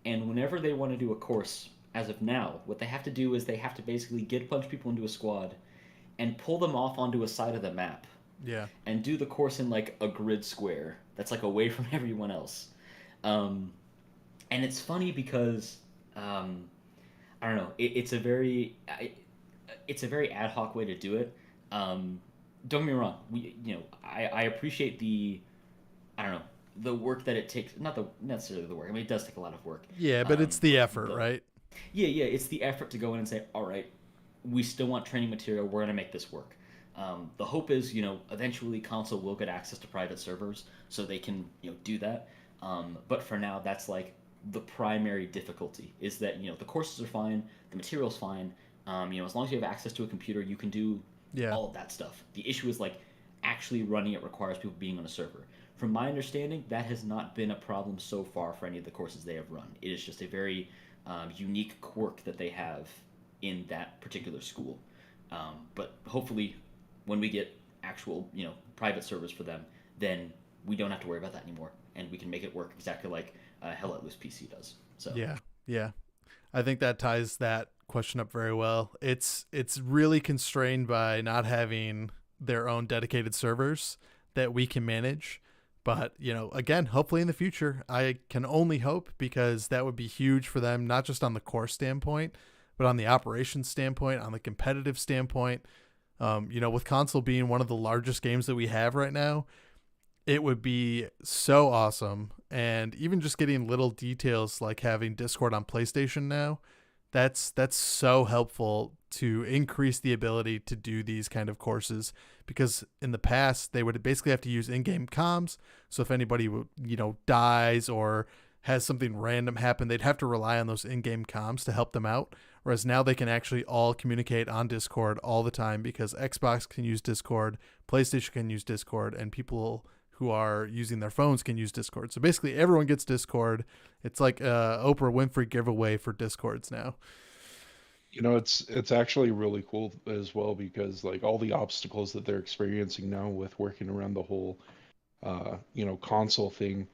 And whenever they want to do a course, as of now, what they have to do is they have to basically get a bunch of people into a squad and pull them off onto a side of the map Yeah. and do the course in like a grid square that's like away from everyone else. And it's funny because I don't know, it's a very ad hoc way to do it. Don't get me wrong, I appreciate the work that it takes, not necessarily the work. I mean, it does take a lot of work. Yeah, but it's the effort, but- right? Yeah, it's the effort to go in and say, all right, we still want training material. We're gonna make this work. The hope is, eventually console will get access to private servers so they can, do that. But for now, that's like the primary difficulty is that, the courses are fine, the material's fine. As long as you have access to a computer, you can do Yeah. all of that stuff. The issue is like actually running it requires people being on a server. From my understanding, that has not been a problem so far for any of the courses they have run. It is just a very unique quirk that they have in that particular school. But hopefully, when we get actual, private servers for them, then we don't have to worry about that anymore, and we can make it work exactly like Hell Let Loose PC does. So Yeah. I think that ties that question up very well. It's really constrained by not having their own dedicated servers that we can manage. But, again, hopefully in the future, I can only hope, because that would be huge for them, not just on the core standpoint, but on the operations standpoint, on the competitive standpoint. With console being one of the largest games that we have right now, it would be so awesome. And even just getting little details like having Discord on PlayStation now, that's so helpful to increase the ability to do these kind of courses, because in the past they would basically have to use in-game comms. So if anybody dies or has something random happen, they'd have to rely on those in-game comms to help them out. Whereas now they can actually all communicate on Discord all the time, because Xbox can use Discord, PlayStation can use Discord, and people who are using their phones can use Discord. So basically everyone gets Discord. It's like a Oprah Winfrey giveaway for Discords now. It's actually really cool as well, because like all the obstacles that they're experiencing now with working around the whole console thing,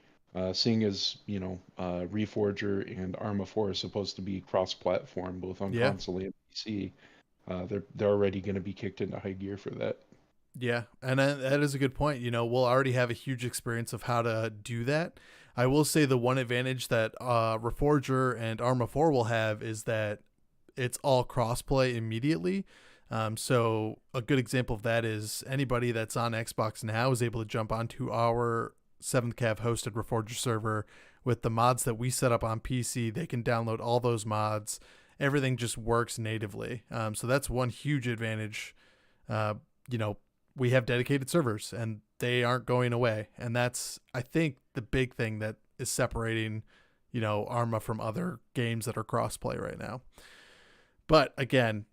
seeing as Reforger and Arma 4 is supposed to be cross-platform both on console and PC, they're already going to be kicked into high gear for that. Yeah, and that is a good point. We'll already have a huge experience of how to do that. I will say the one advantage that Reforger and Arma 4 will have is that it's all crossplay immediately. So a good example of that is anybody that's on Xbox now is able to jump onto our 7th Cav hosted Reforger server with the mods that we set up on PC. They can download all those mods. Everything just works natively. So that's one huge advantage. We have dedicated servers and they aren't going away. And that's, I think, the big thing that is separating, Arma from other games that are crossplay right now. But again,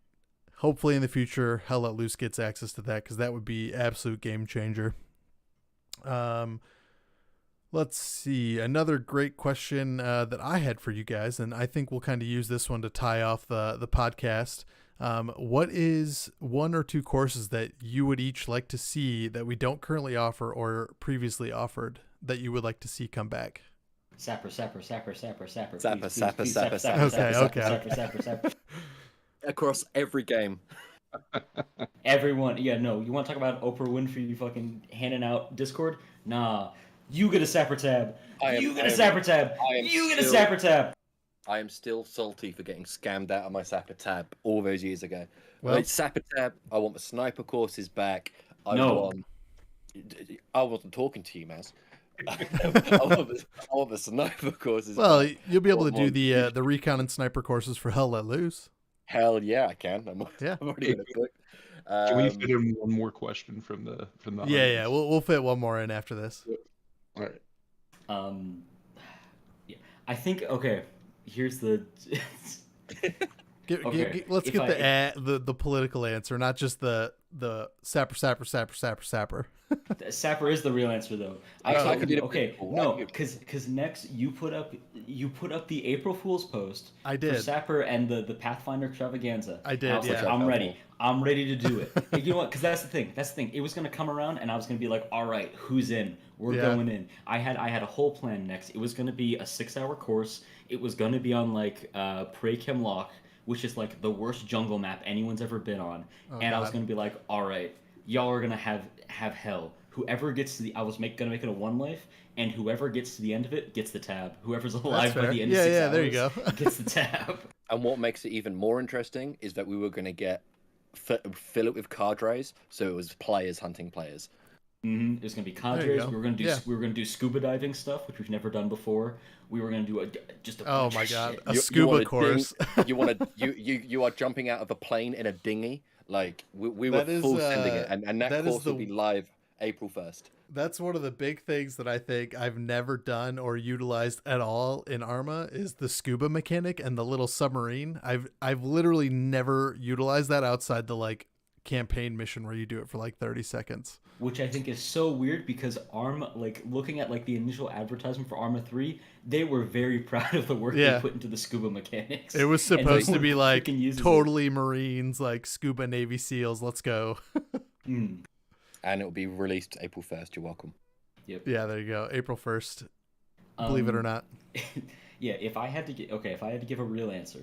hopefully in the future, Hell Let Loose gets access to that, because that would be absolute game changer. Let's see. Another great question that I had for you guys, and I think we'll kind of use this one to tie off the podcast. What is one or two courses that you would each like to see that we don't currently offer or previously offered that you would like to see come back? Sapper. Sapper. Across every game. Everyone, you want to talk about Oprah Winfrey fucking handing out Discord? Nah, you get a Sapper tab. You get a Sapper tab. I am still salty for getting scammed out of my Sapper tab all those years ago. Well, Sapper tab, I want the sniper courses back. I wasn't talking to you, Maz. I want the sniper courses. Well, you'll be able to do the recon and sniper courses for Hell Let Loose. Hell yeah, I can. I'm already in a book. Can we fit in one more question from the audience? Yeah. We'll fit one more in after this. All right. Yeah. I think here's the. Let's get the political answer, not just the sapper. Sapper is the real answer, though. Because next you put up the April Fool's post. I did. For Sapper and the Pathfinder Extravaganza. I did. I was like, I'm ready. I'm ready to do it. You know what? Because that's the thing. It was gonna come around, and I was gonna be like, all right, who's in? We're going in. I had a whole plan next. It was gonna be a 6-hour course. It was gonna be on like Pre-Chem Lock, which is like the worst jungle map anyone's ever been on. I was gonna be like, all right, y'all are gonna have hell. Whoever gets to I was gonna make it a 1 life, and whoever gets to the end of it gets the tab. Whoever's alive by the end of 6 hours there you go. gets the tab. And what makes it even more interesting is that we were gonna fill it with cadres, so it was players hunting players. It was gonna be cadres. We were gonna do scuba diving stuff, which we've never done before. We were gonna do a oh bunch my of god, shit. a scuba course. You are jumping out of a plane in a dinghy, Like we were That is full sending it, and that that is course will be live April 1st. that's one of the big things that I think I've never done or utilized at all in Arma is the scuba mechanic and the little submarine. I've literally never utilized that outside the like campaign mission where you do it for like 30 seconds. Which I think is so weird because Arma, like looking at like the initial advertisement for Arma 3, they were very proud of the work they Yeah. put into the scuba mechanics. It was And no supposed to one be like freaking uses totally Marines, like scuba Navy SEALs. Let's go. it. Mm, And it will be released April 1st. You're welcome. yep. Yeah, there you go. April 1st. Believe it or not. Yeah, if I had to get okay, if I had to give a real answer,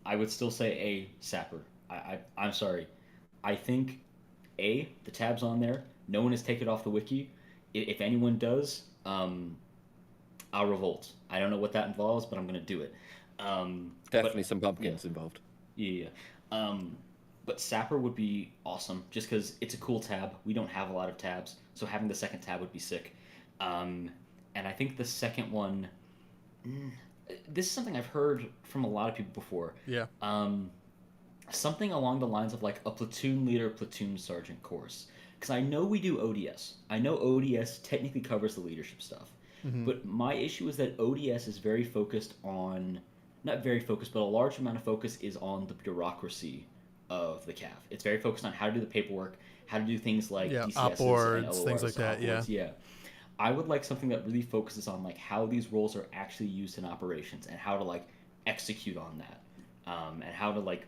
I would still say A, Sapper. I'm sorry. I think A, the tab's on there. No one has taken it off the wiki. If anyone does, I'll revolt. I don't know what that involves, but I'm gonna do it. Definitely But some yeah, pumpkins involved. yeah, yeah. But Sapper would be awesome just because it's a cool tab. We don't have a lot of tabs, so having the second tab would be sick. Um, and I think the second one, mm, this is something I've heard from a lot of people before. Yeah. Something along the lines of like a platoon leader, platoon sergeant course. Because I know we do ODS. I know ODS technically covers the leadership stuff. Mm-hmm. But my issue is that ODS is very focused on, not very focused, but a large amount of focus is on the bureaucracy of the CAF. It's very focused on how to do the paperwork, how to do things like Yeah. DCSs Op and boards, LORs, things like that. op Yeah. boards, yeah. I would like something that really focuses on like how these roles are actually used in operations and how to like execute on that, and how to like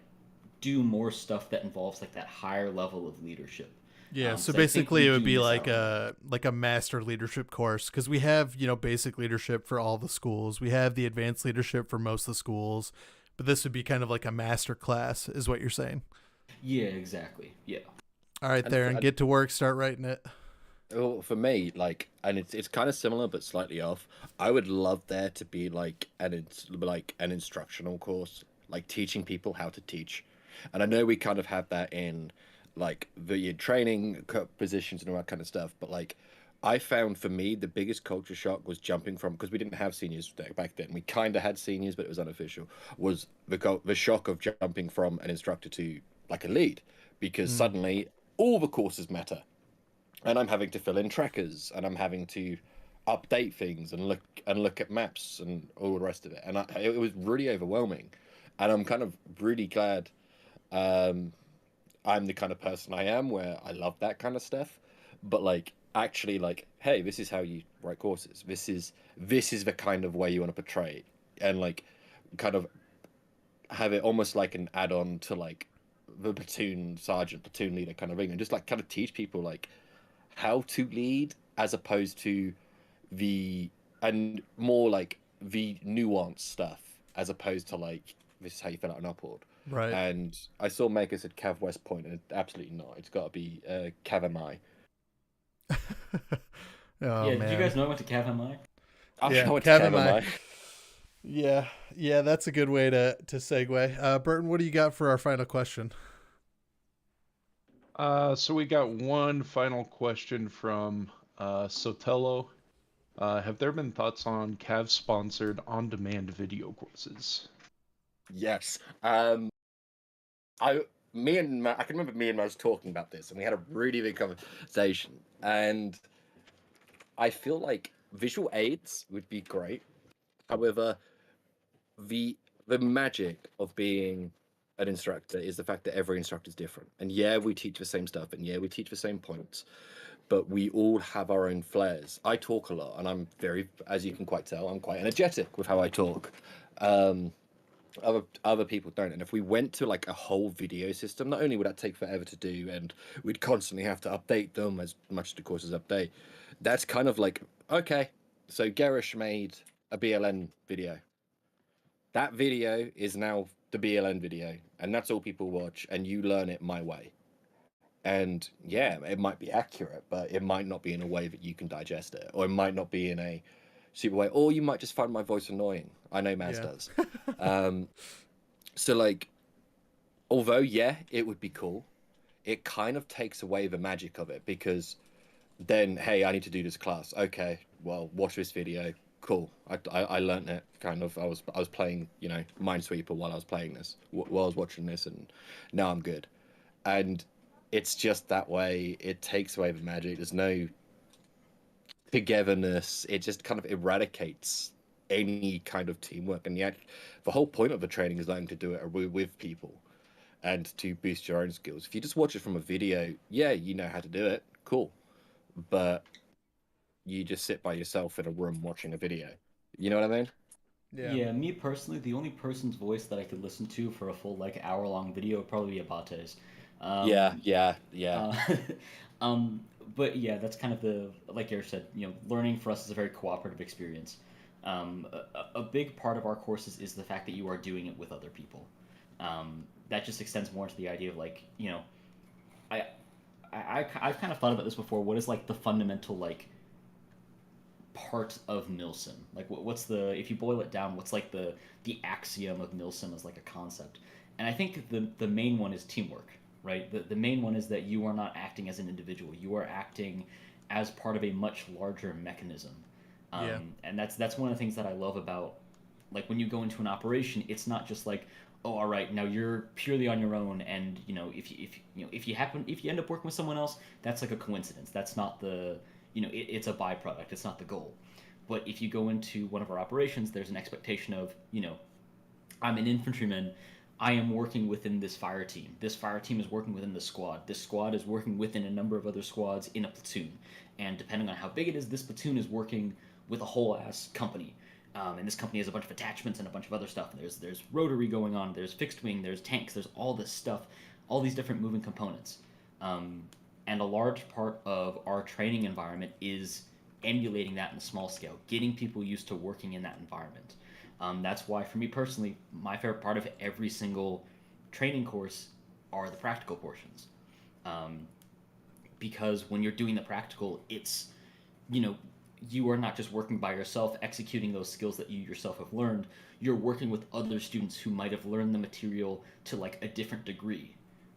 do more stuff that involves like that higher level of leadership. Yeah, so 'Cause I think basically we it would do be miss like out on that. a master leadership course because we have, basic leadership for all the schools. We have the advanced leadership for most of the schools, but this would be kind of like a master class is what you're saying. Yeah, exactly. Yeah. All right, And there for, and get to work, start writing it. well, for me, like, and it's kind of similar but slightly off. I would love there to be like an instructional course, like teaching people how to teach. And I know we kind of have that in like the training positions and all that kind of stuff, but like I found for me the biggest culture shock was jumping from, because we didn't have seniors back then. We kind of had seniors, but it was unofficial. Was the shock of jumping from an instructor to like a lead, because Mm. suddenly all the courses matter, and I'm having to fill in trackers, and I'm having to update things and look at maps and all the rest of it, and it was really overwhelming, and I'm kind of really glad um, I'm the kind of person I am where I love that kind of stuff, but like actually like, hey, this is how you write courses. This is the kind of way you want to portray it, and like kind of have it almost like an add-on to like the platoon sergeant, platoon leader kind of thing, and just like kind of teach people like how to lead as opposed to the and more like the nuanced stuff as opposed to like this is how you fill out an upload. Right. And I saw Maker said Cav West Point, and absolutely not. It's got to be Cav MI. Oh Yeah, did you man. guys know I went to Cav MI? Yeah, I went to Cav Cav MI. MI. Yeah. Yeah, that's a good way to segue. Burton, what do you got for our final question? So we got one final question from Sotelo. Have there been thoughts on Cav-sponsored on-demand video courses? Yes. Me and Matt, I can remember me and Matt was talking about this, and we had a really big conversation. And I feel like visual aids would be great. However, the magic of being an instructor is the fact that every instructor is different. And yeah, we teach the same stuff, and yeah, we teach the same points, but we all have our own flares. I talk a lot, and I'm very, as you can quite tell, I'm quite energetic with how I talk. Other people don't, and if we went to like a whole video system, not only would that take forever to do, and we'd constantly have to update them as much as the courses update. That's kind of like, okay, so Garish made a BLN video. That video is now the BLN video, and that's all people watch, and you learn it my way. And yeah, it might be accurate, but it might not be in a way that you can digest it, or it might not be in a super way, or you might just find my voice annoying. I know Maz Yeah. does. So like, although yeah, it would be cool, it kind of takes away the magic of it, because then, hey, I need to do this class. Okay, well, watch this video. Cool. I learned it. Kind of. I was playing, Minesweeper while I was playing this, while I was watching this, and now I'm good. and it's just that way. It takes away the magic. There's no togetherness. It just kind of eradicates any kind of teamwork. And yet, the whole point of the training is learning to do it with people and to boost your own skills. If you just watch it from a video, yeah, you know how to do it, cool. But you just sit by yourself in a room watching a video. You know what I mean? Yeah. Yeah, me personally, the only person's voice that I could listen to for a full like hour-long video would probably be Abate's. Yeah, Um, yeah, yeah. uh, um, but yeah, that's kind of the like Eric said. Learning for us is a very cooperative experience. A big part of our courses is the fact that you are doing it with other people. That just extends more to the idea of like I, I've kind of thought about this before. What is like the fundamental like part of Milsim? Like what's the if you boil it down, what's like the axiom of Milsim as like a concept? And I think the main one is teamwork, right? The main one is that you are not acting as an individual. You are acting as part of a much larger mechanism. Yeah. And that's one of the things that I love about like when you go into an operation, it's not just like, oh, all right, now you're purely on your own, and if you end up working with someone else, that's like a coincidence. That's not it's a byproduct. It's not the goal. But if you go into one of our operations, there's an expectation of I'm an infantryman. I am working within this fire team. This fire team is working within the squad. This squad is working within a number of other squads in a platoon. And depending on how big it is, this platoon is working with a whole ass company. And this company has a bunch of attachments and a bunch of other stuff. There's rotary going on. There's fixed wing. There's tanks. There's all this stuff, all these different moving components. And a large part of our training environment is emulating that in a small scale, getting people used to working in that environment. That's why, for me personally, my favorite part of every single training course are the practical portions. Um, because when you're doing the practical, it's, you know, you are not just working by yourself, executing those skills that you yourself have learned. You're working with other students who might have learned the material to like a different degree,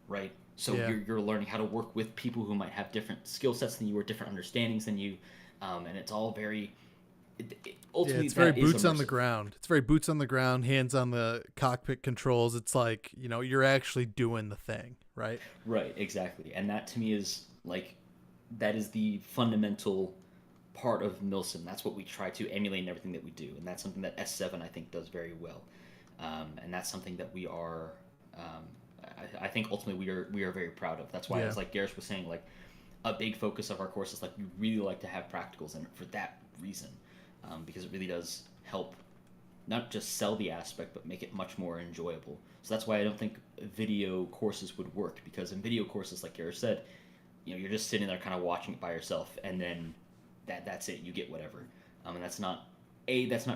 right? So Yeah. you're learning how to work with people who might have different skill sets than you or different understandings than you, and it's all very Yeah, ultimately it's very that is boots on the immersive. ground. It's very boots on the ground, hands on the cockpit controls. It's like, you're actually doing the thing, right? Right, exactly. And that to me is like that is the fundamental part of Milsim. That's what we try to emulate in everything that we do, and that's something that S7 I think does very well. And that's something that we are, I think ultimately we are very proud of. That's why, Yeah. as like Gareth was saying, like a big focus of our course is like we really like to have practicals in it for that reason, because it really does help not just sell the aspect but make it much more enjoyable. So that's why I don't think video courses would work, because in video courses, like Gareth said, you're just sitting there kind of watching it by yourself, and then that's it. You get whatever, and that's not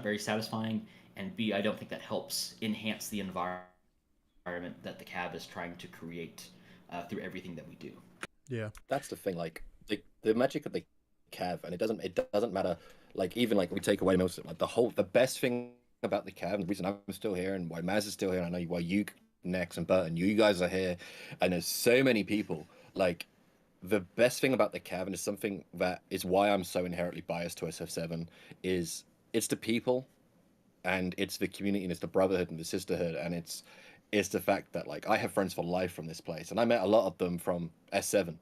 very satisfying, and B, I don't think that helps enhance the environment that the Cav is trying to create through everything that we do. Yeah. That's the thing. Like the magic of the Cav, and it doesn't matter. Like even like we take away most of it, like the best thing about the Cav, and the reason I'm still here, and why Maz is still here, and I know why you Nex and Bert and you guys are here, and there's so many people. Like the best thing about the Cav, and is something that is why I'm so inherently biased to SF7, is it's the people, and it's the community, and it's the brotherhood and the sisterhood, and it's the fact that like I have friends for life from this place, and I met a lot of them from S7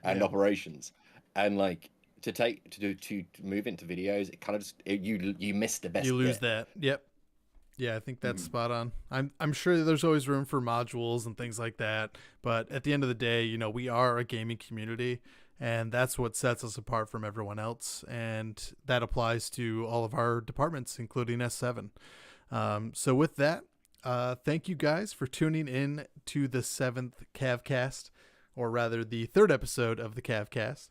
and Yeah. operations, and like to move into videos, it kind of you miss the best You lose bit. that. Yep. Yeah, I think that's Mhm. spot on. I'm sure there's always room for modules and things like that, but at the end of the day, we are a gaming community, and that's what sets us apart from everyone else, and that applies to all of our departments, including S7. So with that, thank you guys for tuning in to the seventh Cavcast, or rather the third episode of the Cavcast.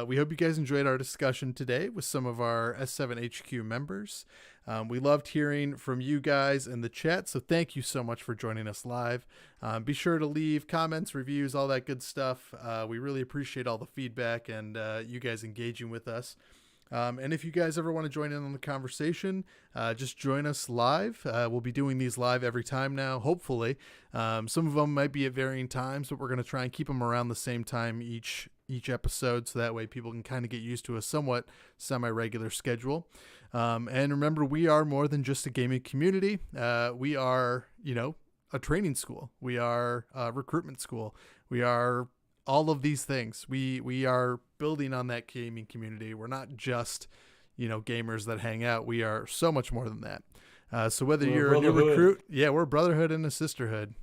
We hope you guys enjoyed our discussion today with some of our S7 HQ members. We loved hearing from you guys in the chat, so thank you so much for joining us live. Be sure to leave comments, reviews, all that good stuff. We really appreciate all the feedback and you guys engaging with us. And if you guys ever want to join in on the conversation, just join us live. We'll be doing these live every time now, hopefully. Some of them might be at varying times, but we're going to try and keep them around the same time each episode, so that way people can kind of get used to a somewhat semi-regular schedule. And remember, we are more than just a gaming community. We are, a training school. We are a recruitment school. We are all of these things. We are building on that gaming community. We're not just, gamers that hang out. We are so much more than that. So whether We're a you're a new brotherhood. recruit, we're a brotherhood and a sisterhood.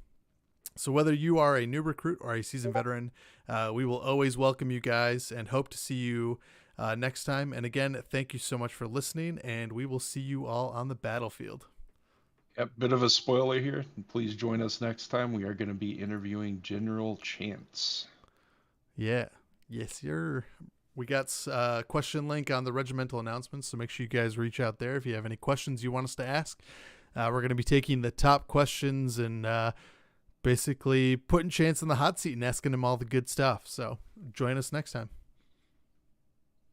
So whether you are a new recruit or a seasoned veteran, we will always welcome you guys and hope to see you next time. And again, thank you so much for listening, and we will see you all on the battlefield. Yep, bit of a spoiler here. Please join us next time. We are going to be interviewing General Chance. Yeah. Yes, sir. We got a question link on the regimental announcements, so make sure you guys reach out there if you have any questions you want us to ask. We're going to be taking the top questions and basically putting Chance in the hot seat and asking him all the good stuff. So join us next time.